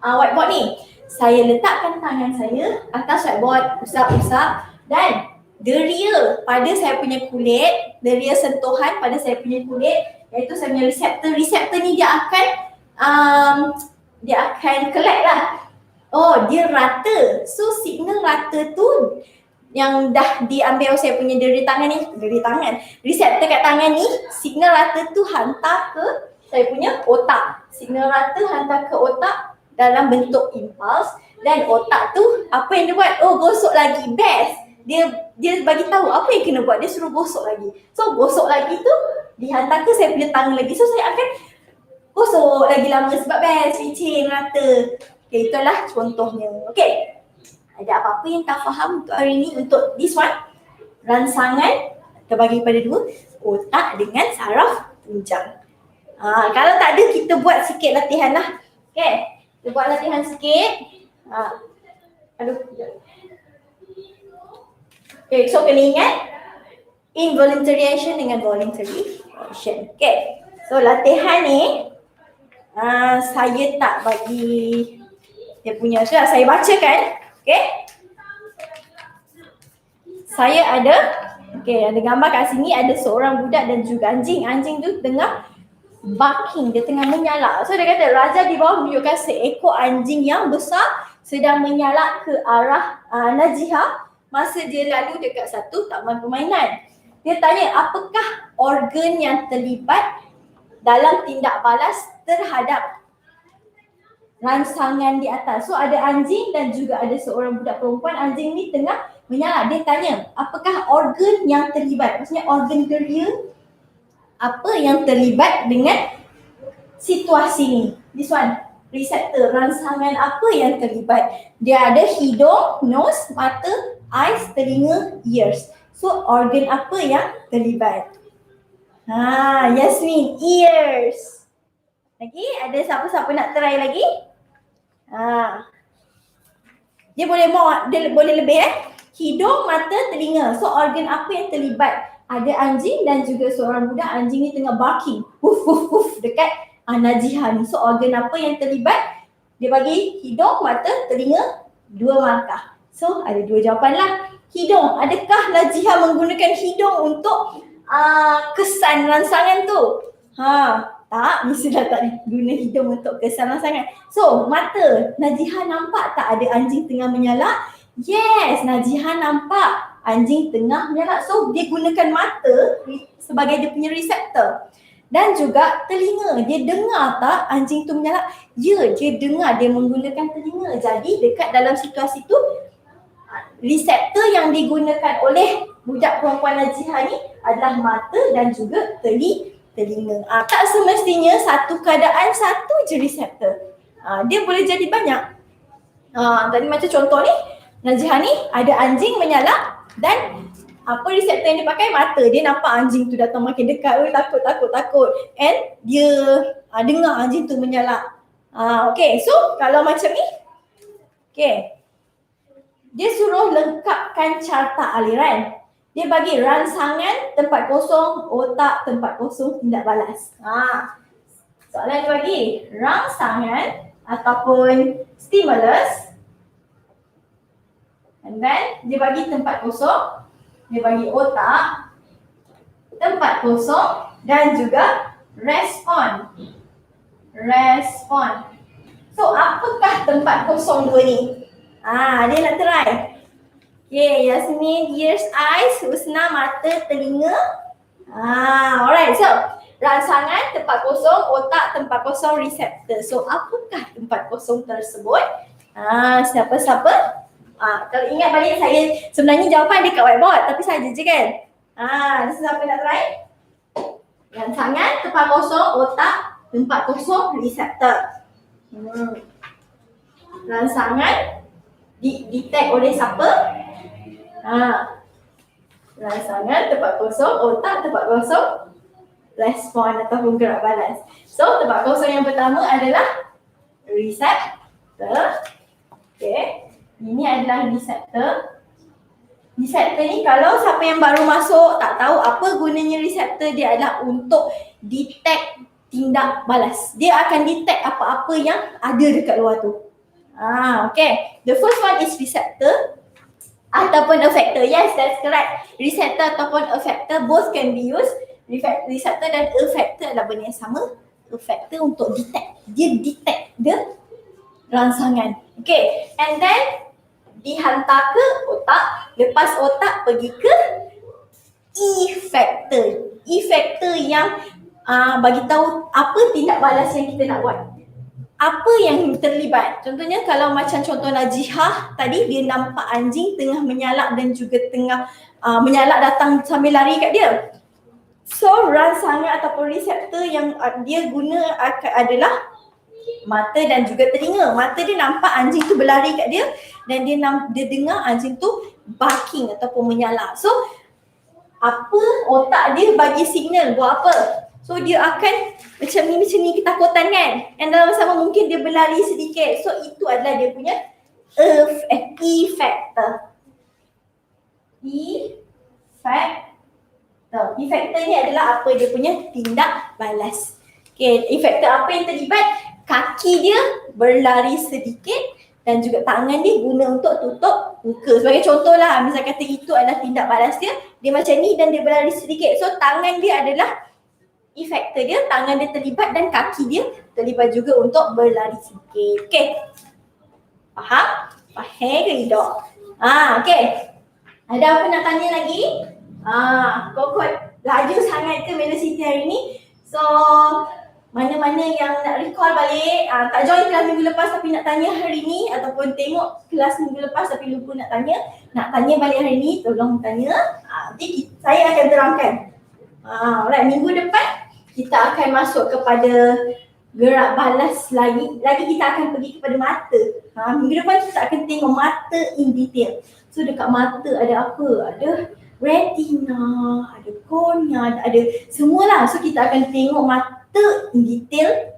Speaker 1: whiteboard ni. Saya letakkan tangan saya atas whiteboard, usap-usap, dan deria pada saya punya kulit, deria sentuhan pada saya punya kulit, iaitu saya punya reseptor. Reseptor ni dia akan collect lah. Oh, dia rata. So signal rata tu yang dah diambil saya punya deri tangan ni, reseptor kat tangan ni, signal rata tu hantar ke saya punya otak. Signal rata hantar ke otak dalam bentuk impuls, dan otak tu apa yang dia buat? Oh, gosok lagi. Best. Dia bagi tahu apa yang kena buat, dia suruh gosok lagi. So gosok lagi tu dihantar ke saya punya tangan lagi. So saya akan gosok lagi lama sebab best, licin, rata. Okay, itulah contohnya. Okay, ada apa-apa yang tak faham untuk hari ni untuk this one? Rangsangan terbagi pada dua, otak dengan saraf tunjang. Kalau tak ada, kita buat sikit latihan lah. Okay, kita buat latihan sikit. Okay, so kena ingat involuntary action dengan voluntary action. Okay, so latihan ni saya tak bagi dia punya tu lah, saya bacakan. Okay, saya ada gambar kat sini, ada seorang budak dan juga anjing. Anjing tu tengah barking, dia tengah menyalak. So dia kata Raja di bawah menunjukkan seekor anjing yang besar sedang menyalak ke arah Najihah masa dia lalu dekat satu taman permainan. Dia tanya apakah organ yang terlibat dalam tindak balas terhadap rangsangan di atas. So ada anjing dan juga ada seorang budak perempuan. Anjing ni tengah menyalak. Dia tanya apakah organ yang terlibat, maksudnya organ geria apa yang terlibat dengan situasi ni. This one, reseptor, rangsangan apa yang terlibat. Dia ada hidung, nose, mata, eyes, telinga, ears. So organ apa yang terlibat? Yasmin, ears. Lagi ada siapa-siapa nak try lagi? Dia boleh lebih hidung, mata, telinga. So organ apa yang terlibat? Ada anjing dan juga seorang budak. Anjing ni tengah barking, woof woof woof dekat Najihah ni. So organ apa yang terlibat? Dia bagi hidung, mata, telinga, 2 markah. So ada 2 jawapan lah. Hidung, adakah Najihah menggunakan hidung untuk kesan rangsangan tu? Tak, mestilah tak guna hidung untuk kesan rangsangan. So mata, Najihah nampak tak ada anjing tengah menyalak? Yes, Najihah nampak anjing tengah menyalak. So dia gunakan mata sebagai dia punya reseptor. Dan juga telinga, dia dengar tak anjing tu menyalak? Ya, dia dengar, dia menggunakan telinga. Jadi dekat dalam situasi tu, reseptor yang digunakan oleh budak perempuan Najihah ni adalah mata dan juga telinga. Tak semestinya satu keadaan satu je reseptor. Dia boleh jadi banyak. Tadi macam contoh ni, Najihah ni ada anjing menyalak dan apa reseptor yang dia pakai? Mata. Dia nampak anjing tu datang makin dekat. Takut. And dia dengar anjing tu menyalak. Okay, so kalau macam ni, okay, dia suruh lengkapkan carta aliran. Dia bagi rangsangan tempat kosong, otak tempat kosong, tindak balas. Soalan dia bagi rangsangan ataupun stimulus, and then dia bagi tempat kosong, dia bagi otak, tempat kosong dan juga respon. So apakah tempat kosong dua ni? Dia nak try. Okay, Yasmin, ears, eyes, Husna, mata, telinga. Alright, so rangsangan, tempat kosong, otak, tempat kosong, reseptor. So apakah tempat kosong tersebut? Siapa-siapa? Kalau ingat balik, saya sebenarnya jawapan ada kat whiteboard, tapi saja je kan? Siapa nak try? Rangsangan, tempat kosong, otak, tempat kosong, reseptor. Rangsangan detect oleh siapa? Rangsangan, tempat kosong, otak, tempat kosong, respon ataupun gerak balas. So tempat kosong yang pertama adalah reseptor. Okay, ini adalah reseptor. Reseptor ni kalau siapa yang baru masuk tak tahu apa gunanya reseptor, dia adalah untuk detect tindak balas. Dia akan detect apa-apa yang ada dekat luar tu. Okay, the first one is receptor. Ataupun effector. Yes, that's correct. Receptor ataupun effector both can be used. Receptor dan effector adalah benda yang sama. Effector untuk detect. Dia detect the rangsangan. Okay, and then dihantar ke otak. Lepas otak pergi ke effector. Effector yang bagi tahu apa tindak balas yang kita nak buat. Apa yang terlibat? Contohnya kalau macam contoh Najihah tadi, dia nampak anjing tengah menyalak dan juga tengah menyalak datang sambil lari kat dia. So rangsangan ataupun reseptor yang dia guna adalah mata dan juga telinga. Mata dia nampak anjing tu berlari kat dia dan dia dengar anjing tu barking ataupun menyalak. So apa otak dia bagi signal buat apa? So dia akan macam ni ketakutan kan? And dalam sama mungkin dia berlari sedikit. So itu adalah dia punya effector. Effector ni adalah apa dia punya tindak balas. Okay, effector apa yang terlibat? Kaki dia berlari sedikit dan juga tangan dia guna untuk tutup muka. Sebagai contoh lah, misal kata itu adalah tindak balas dia, dia macam ni dan dia berlari sedikit. So tangan dia adalah effector dia, tangan dia terlibat dan kaki dia terlibat juga untuk berlari sedikit. Okay, faham? Faham ke tidak? Okay, ada apa nak tanya lagi? Kokot laju sangat ke velocity hari ni? So mana-mana yang nak recall balik, tak join kelas minggu lepas tapi nak tanya hari ni, ataupun tengok kelas minggu lepas tapi lupa nak tanya balik hari ni, tolong tanya. Nanti saya akan terangkan. Alright, minggu depan kita akan masuk kepada gerak balas lagi kita akan pergi kepada mata. Minggu depan kita akan tengok mata in detail. So dekat mata ada apa? Ada retina, ada kornea, ada semualah. So kita akan tengok mata in detail.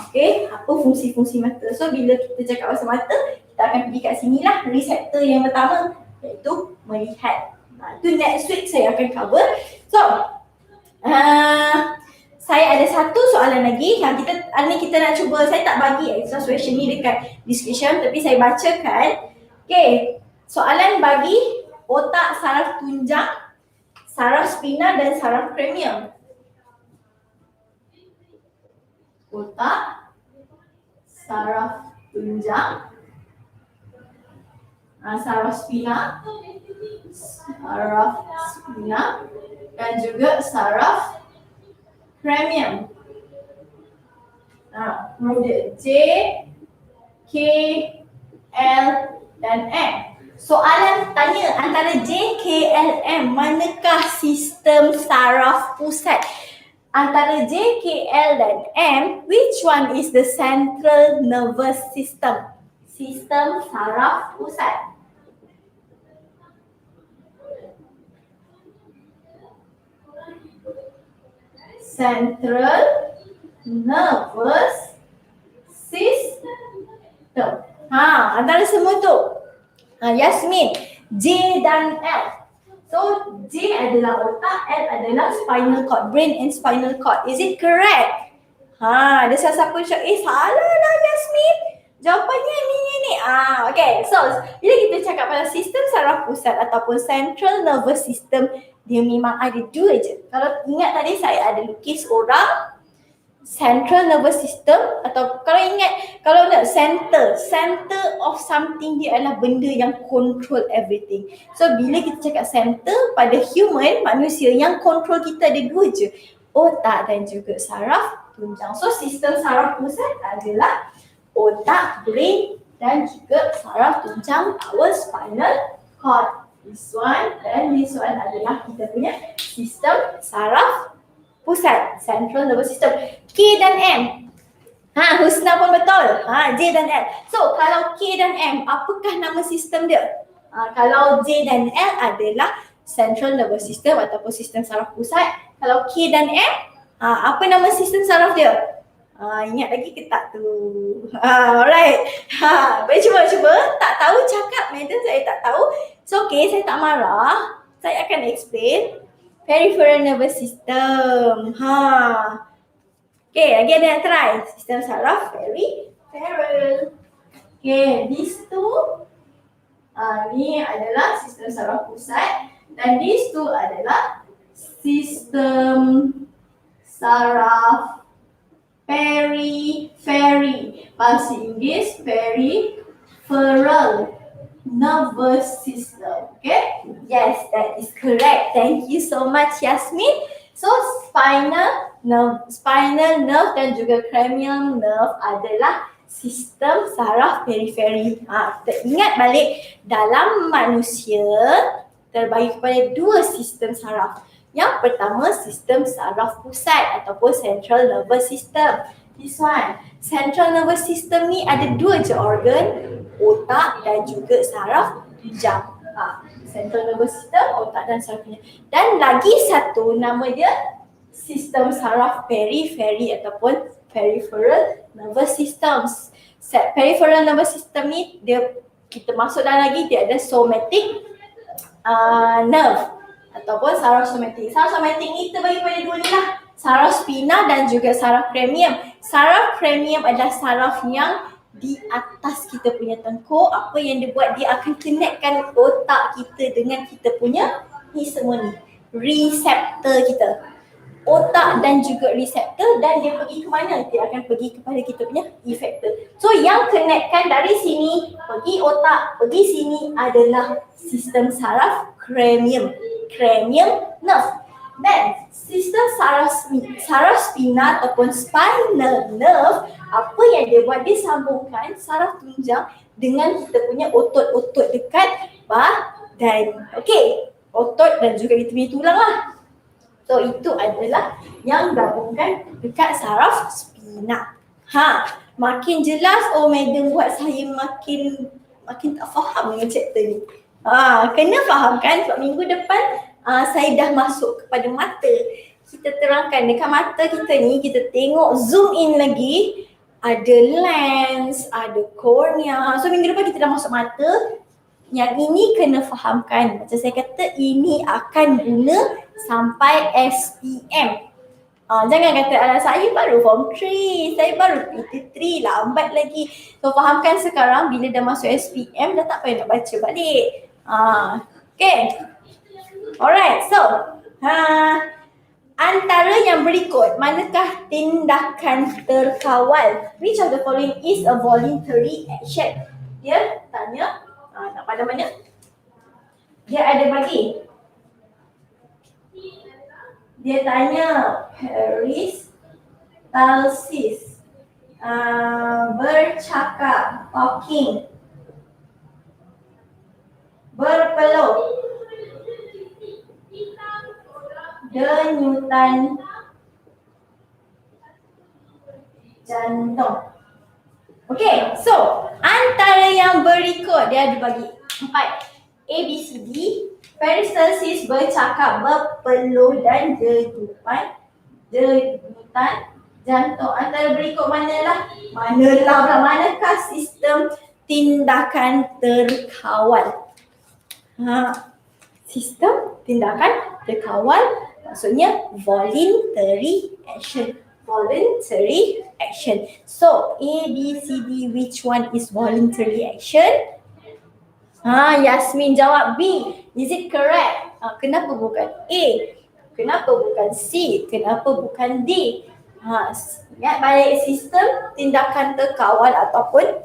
Speaker 1: Okay, apa fungsi-fungsi mata. So bila kita cakap pasal mata, kita akan pergi kat sini lah, reseptor yang pertama iaitu melihat. Itu next week saya akan cover. So saya ada satu soalan lagi yang kita nak cuba. Saya tak bagi extra question ni dekat description tapi saya bacakan. Okay, soalan bagi otak, saraf tunjang, saraf spina dan saraf kranium. Otak, saraf tunjang, saraf spina dan juga saraf kranium. Kemudian J, K, L dan M. Soalan tanya antara J, K, L, M, manakah sistem saraf pusat? Antara J, K, L dan M, which one is the central nervous system? Sistem saraf pusat. Central nervous system. Antara semua tu. Yasmin, J dan L. So J adalah otak, L adalah spinal cord, brain and spinal cord. Is it correct? Ada siapa cakap, salah lah Yasmin. Jawapannya ni. Okay, so bila kita cakap pasal sistem saraf pusat ataupun central nervous system, dia memang ada dua je. Kalau ingat tadi saya ada lukis orang, central nervous system, atau kalau nak center of something, dia adalah benda yang control everything. So bila kita cakap center pada human, manusia, yang control kita ada dua je, otak dan juga saraf tunjang. So sistem saraf pusat adalah otak, brain dan juga saraf tunjang, our spinal cord. This one dan this one adalah kita punya sistem saraf pusat, central nervous system. K dan M. Husna pun betul. J dan L. So kalau K dan M, apakah nama sistem dia? Kalau J dan L adalah central nervous system ataupun sistem saraf pusat. Kalau K dan M, apa nama sistem saraf dia? Ingat lagi ke tak tu? Alright. Baik, cuba. Tak tahu cakap, madam, saya tak tahu. So okay, saya tak marah. Saya akan explain. Peripheral nervous system. Okay, lagi ada yang try. Sistem saraf peripheral. Okay, these two Ni adalah sistem saraf pusat dan these two adalah sistem saraf periphery. Bahasa Inggeris peripheral nervous system. Okay? Yes, that is correct. Thank you so much, Yasmin. So spinal nerve dan juga cranial nerve adalah sistem saraf periferi. Kita ingat balik, dalam manusia terbagi kepada dua sistem saraf. Yang pertama sistem saraf pusat ataupun central nervous system. This one, central nervous system ni ada dua je organ, otak dan juga saraf hujang. Central nervous system, otak dan saraf hujang. Dan lagi satu nama dia sistem saraf periferi ataupun peripheral nervous systems. Peripheral nervous system ni kita masuk dalam lagi, dia ada somatic nerve ataupun saraf somatik. Saraf somatik ni terbagi pada dua ni lah, saraf spina dan juga saraf cranium. Saraf cranium adalah saraf yang di atas kita punya tengkuk. Apa yang dia buat, dia akan connectkan otak kita dengan kita punya ni semua ni, reseptor kita, otak dan juga reseptor, dan dia pergi ke mana? Dia akan pergi kepada kita punya effector. So yang connectkan dari sini pergi otak, pergi sini adalah sistem saraf cranium nerve. Dan sistem saraf spina ataupun spinal nerve, apa yang dia buat, dia sambungkan saraf tunjang dengan kita punya otot-otot dekat badan. Okey, otot dan juga kita punya tulang lah. So itu adalah yang gabungkan dekat saraf spina. Makin jelas. Oh, madam buat saya makin tak faham dengan chapter ni. Kena faham kan, sebab minggu depan saya dah masuk kepada mata. Kita terangkan dekat mata kita ni, kita tengok zoom in lagi, ada lens, ada kornea. So minggu depan kita dah masuk mata. Yang ini kena fahamkan. Macam saya kata, ini akan guna sampai SPM. Jangan kata saya baru form 3, saya baru PT3, lambat lagi. So fahamkan sekarang, bila dah masuk SPM dah tak payah nak baca balik. Okay. Alright, so antara yang berikut, manakah tindakan terkawal? Which of the following is a voluntary action? Dia tanya, nak pada mana? Dia ada bagi. Dia tanya peristalsis, bercakap, talking, berpeluh, denyutan jantung. Okay, so antara yang berikut dia ada bagi 4. A, B, C, D. Peristalsis, bercakap, berpeluh dan denyutan jantung. Antara berikut manakah sistem tindakan terkawal? Sistem tindakan terkawal maksudnya voluntary action. Voluntary action. So A, B, C, D, which one is voluntary action? Yasmin jawab B. Is it correct? Kenapa bukan A? Kenapa bukan C? Kenapa bukan D? Ingat balik, sistem tindakan terkawal ataupun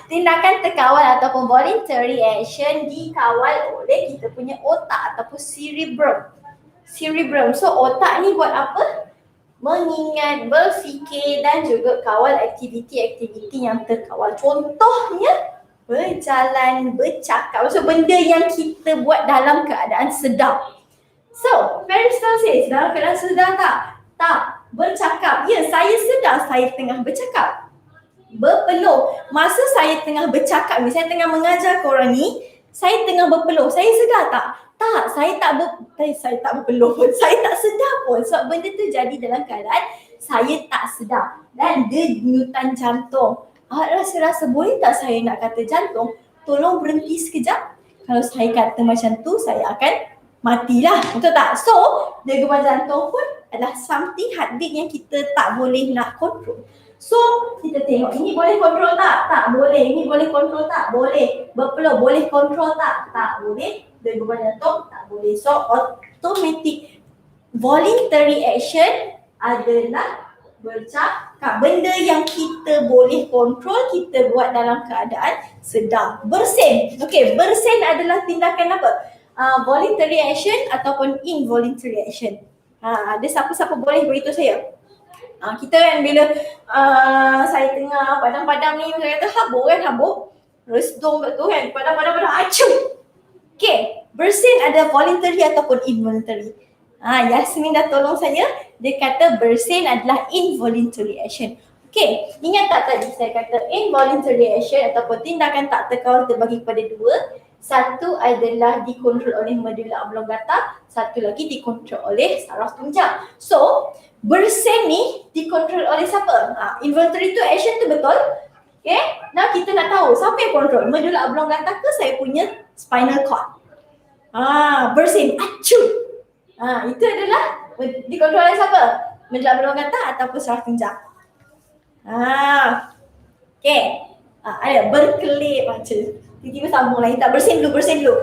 Speaker 1: tindakan terkawal ataupun voluntary action dikawal oleh kita punya otak ataupun cerebrum. So otak ni buat apa? Mengingat, berfikir dan juga kawal aktiviti-aktiviti yang terkawal. Contohnya berjalan, bercakap. So benda yang kita buat dalam keadaan sedar. So peristalsis dalam keadaan sedar tak? Tak. Bercakap, ya, saya sedar saya tengah bercakap. Berpeluh, masa saya tengah bercakap ni, saya tengah mengajar korang ni, saya tengah berpeluh, saya sedar tak? Tak, saya tak berpeluh pun, saya tak sedar pun. Sebab benda tu jadi dalam keadaan saya tak sedar. Dan denyutan jantung, rasa-rasa boleh tak saya nak kata jantung, tolong berhenti sekejap. Kalau saya kata macam tu, saya akan matilah, betul tak? So, degupan jantung pun adalah something, heartbeat yang kita tak boleh nak control. So kita tengok ini boleh kontrol tak? Tak boleh. Ini boleh kontrol tak? Boleh. Berpeluh boleh kontrol tak? Tak boleh. Dia beban jantung tak boleh. So automatic voluntary action adalah bercakap. Benda yang kita boleh kontrol, kita buat dalam keadaan sedang. Bersin. Okey, bersin adalah tindakan apa? Voluntary action ataupun involuntary action. Ada siapa-siapa boleh beritahu saya? Kita kan bila saya tengah padam-padam ni, saya kata habuk. Resdung kat tu kan, padam-padam acuh. Okay, bersin ada voluntary ataupun involuntary. Yasmin dah tolong saya. Dia kata bersin adalah involuntary action. Okay, ingat tak tadi saya kata involuntary action ataupun tindakan tak terkawal terbagi kepada dua. Satu adalah dikontrol oleh medula oblongata, satu lagi dikontrol oleh saraf tunjang. So, bersin ni dikontrol oleh siapa? Involuntary tu action tu betul. Okay, now kita nak tahu siapa yang kontrol, medula oblongata ke saya punya spinal cord? Bersin, acuh. Itu adalah dikontrol oleh siapa? Medula oblongata ataupun saraf tunjang. Okay. Ada berkelip macam tiba-tiba sambung lagi. Tak, bersin dulu.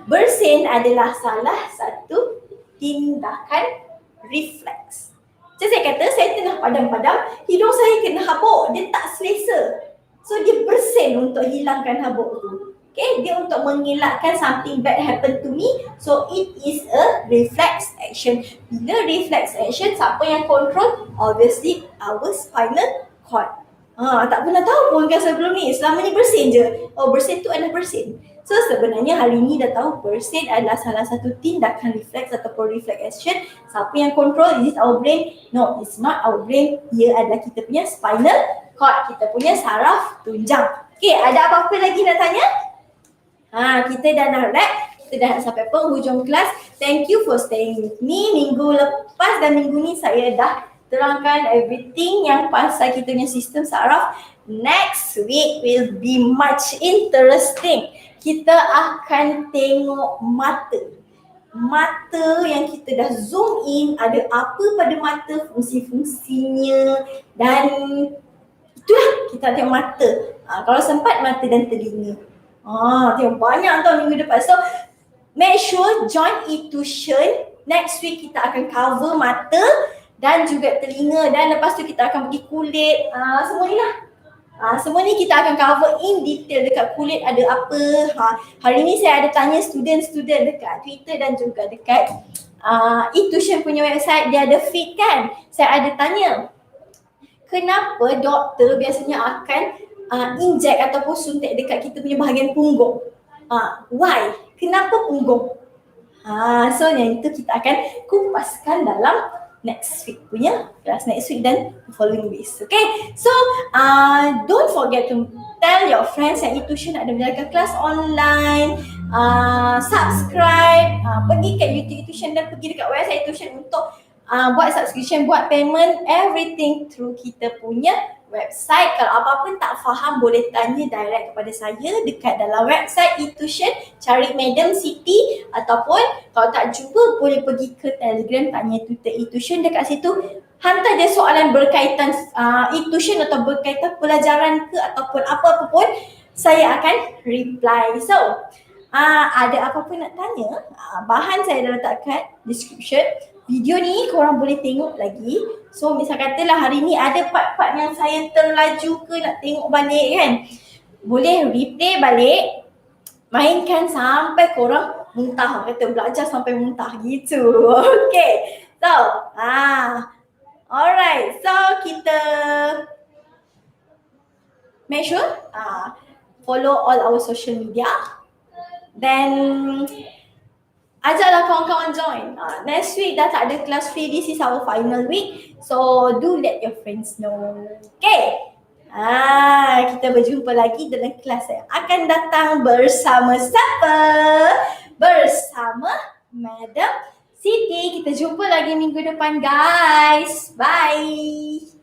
Speaker 1: Bersin adalah salah satu tindakan refleks. Macam saya kata, saya tengah padam-padam, hidung saya kena habuk, dia tak selesa. So dia bersin untuk hilangkan habuk tu. Okay, dia untuk mengelakkan something bad happen to me. So it is a reflex action. Bila reflex action, siapa yang control? Obviously our spinal cord. Tak pernah tahu pun kan sebelum ni. Selama ni bersin je. Bersin tu adalah bersin. So sebenarnya hari ni dah tahu bersin adalah salah satu tindakan reflex ataupun reflex action. Siapa yang control? Is it our brain? No, it's not our brain. Ia adalah kita punya spinal cord. Kita punya saraf tunjang. Okay, ada apa-apa lagi nak tanya? Kita dah nak wrap. Kita dah sampai penghujung kelas. Thank you for staying with me. Minggu lepas dan minggu ni saya dah terangkan everything yang pasal kita punya sistem saraf. Next week will be much interesting. Kita akan tengok mata. Mata yang kita dah zoom in, ada apa pada mata, fungsi-fungsinya, dan itulah kita tengok mata. Kalau sempat mata dan telinga. Tengok banyak tau minggu depan. So make sure join e-tuition. Next week kita akan cover mata dan juga telinga, dan lepas tu kita akan pergi kulit, semua ni lah. Semua ni kita akan cover in detail dekat kulit ada apa. Hari ni saya ada tanya student-student dekat Twitter dan juga dekat e-tuition punya website, dia ada feed kan. Saya ada tanya, kenapa doktor biasanya akan inject ataupun suntik dekat kita punya bahagian punggung? Why? Kenapa punggung? So yang itu kita akan kupaskan dalam next week punya kelas, next week dan following weeks. Okay, so don't forget to tell your friends yang e-tuition ada menjalankan kelas online. Subscribe, pergi kat YouTube e-tuition dan pergi dekat website e-tuition untuk buat subscription, buat payment, everything through kita punya website. Kalau apa-apa tak faham boleh tanya direct kepada saya dekat dalam website e-tuition, cari Madam Siti, ataupun kalau tak jumpa boleh pergi ke Telegram, tanya Twitter e-tuition, dekat situ hantar je soalan berkaitan e-tuition atau berkaitan pelajaran ke ataupun apa-apa pun, saya akan reply. So ada apa-apa nak tanya, bahan saya dah letak kat description. Video ni korang boleh tengok lagi. So misal katalah hari ni ada part-part yang saya terlaju ke nak tengok balik kan, boleh replay balik, mainkan sampai korang muntah. Kata belajar sampai muntah gitu. Okay, so alright, so kita make sure follow all our social media. Then ajaklah kawan-kawan join. Next week dah tak ada kelas free. This is our final week. So do let your friends know. Okay. Kita berjumpa lagi dalam kelas yang akan datang bersama siapa? Bersama Madam Siti. Kita jumpa lagi minggu depan guys. Bye.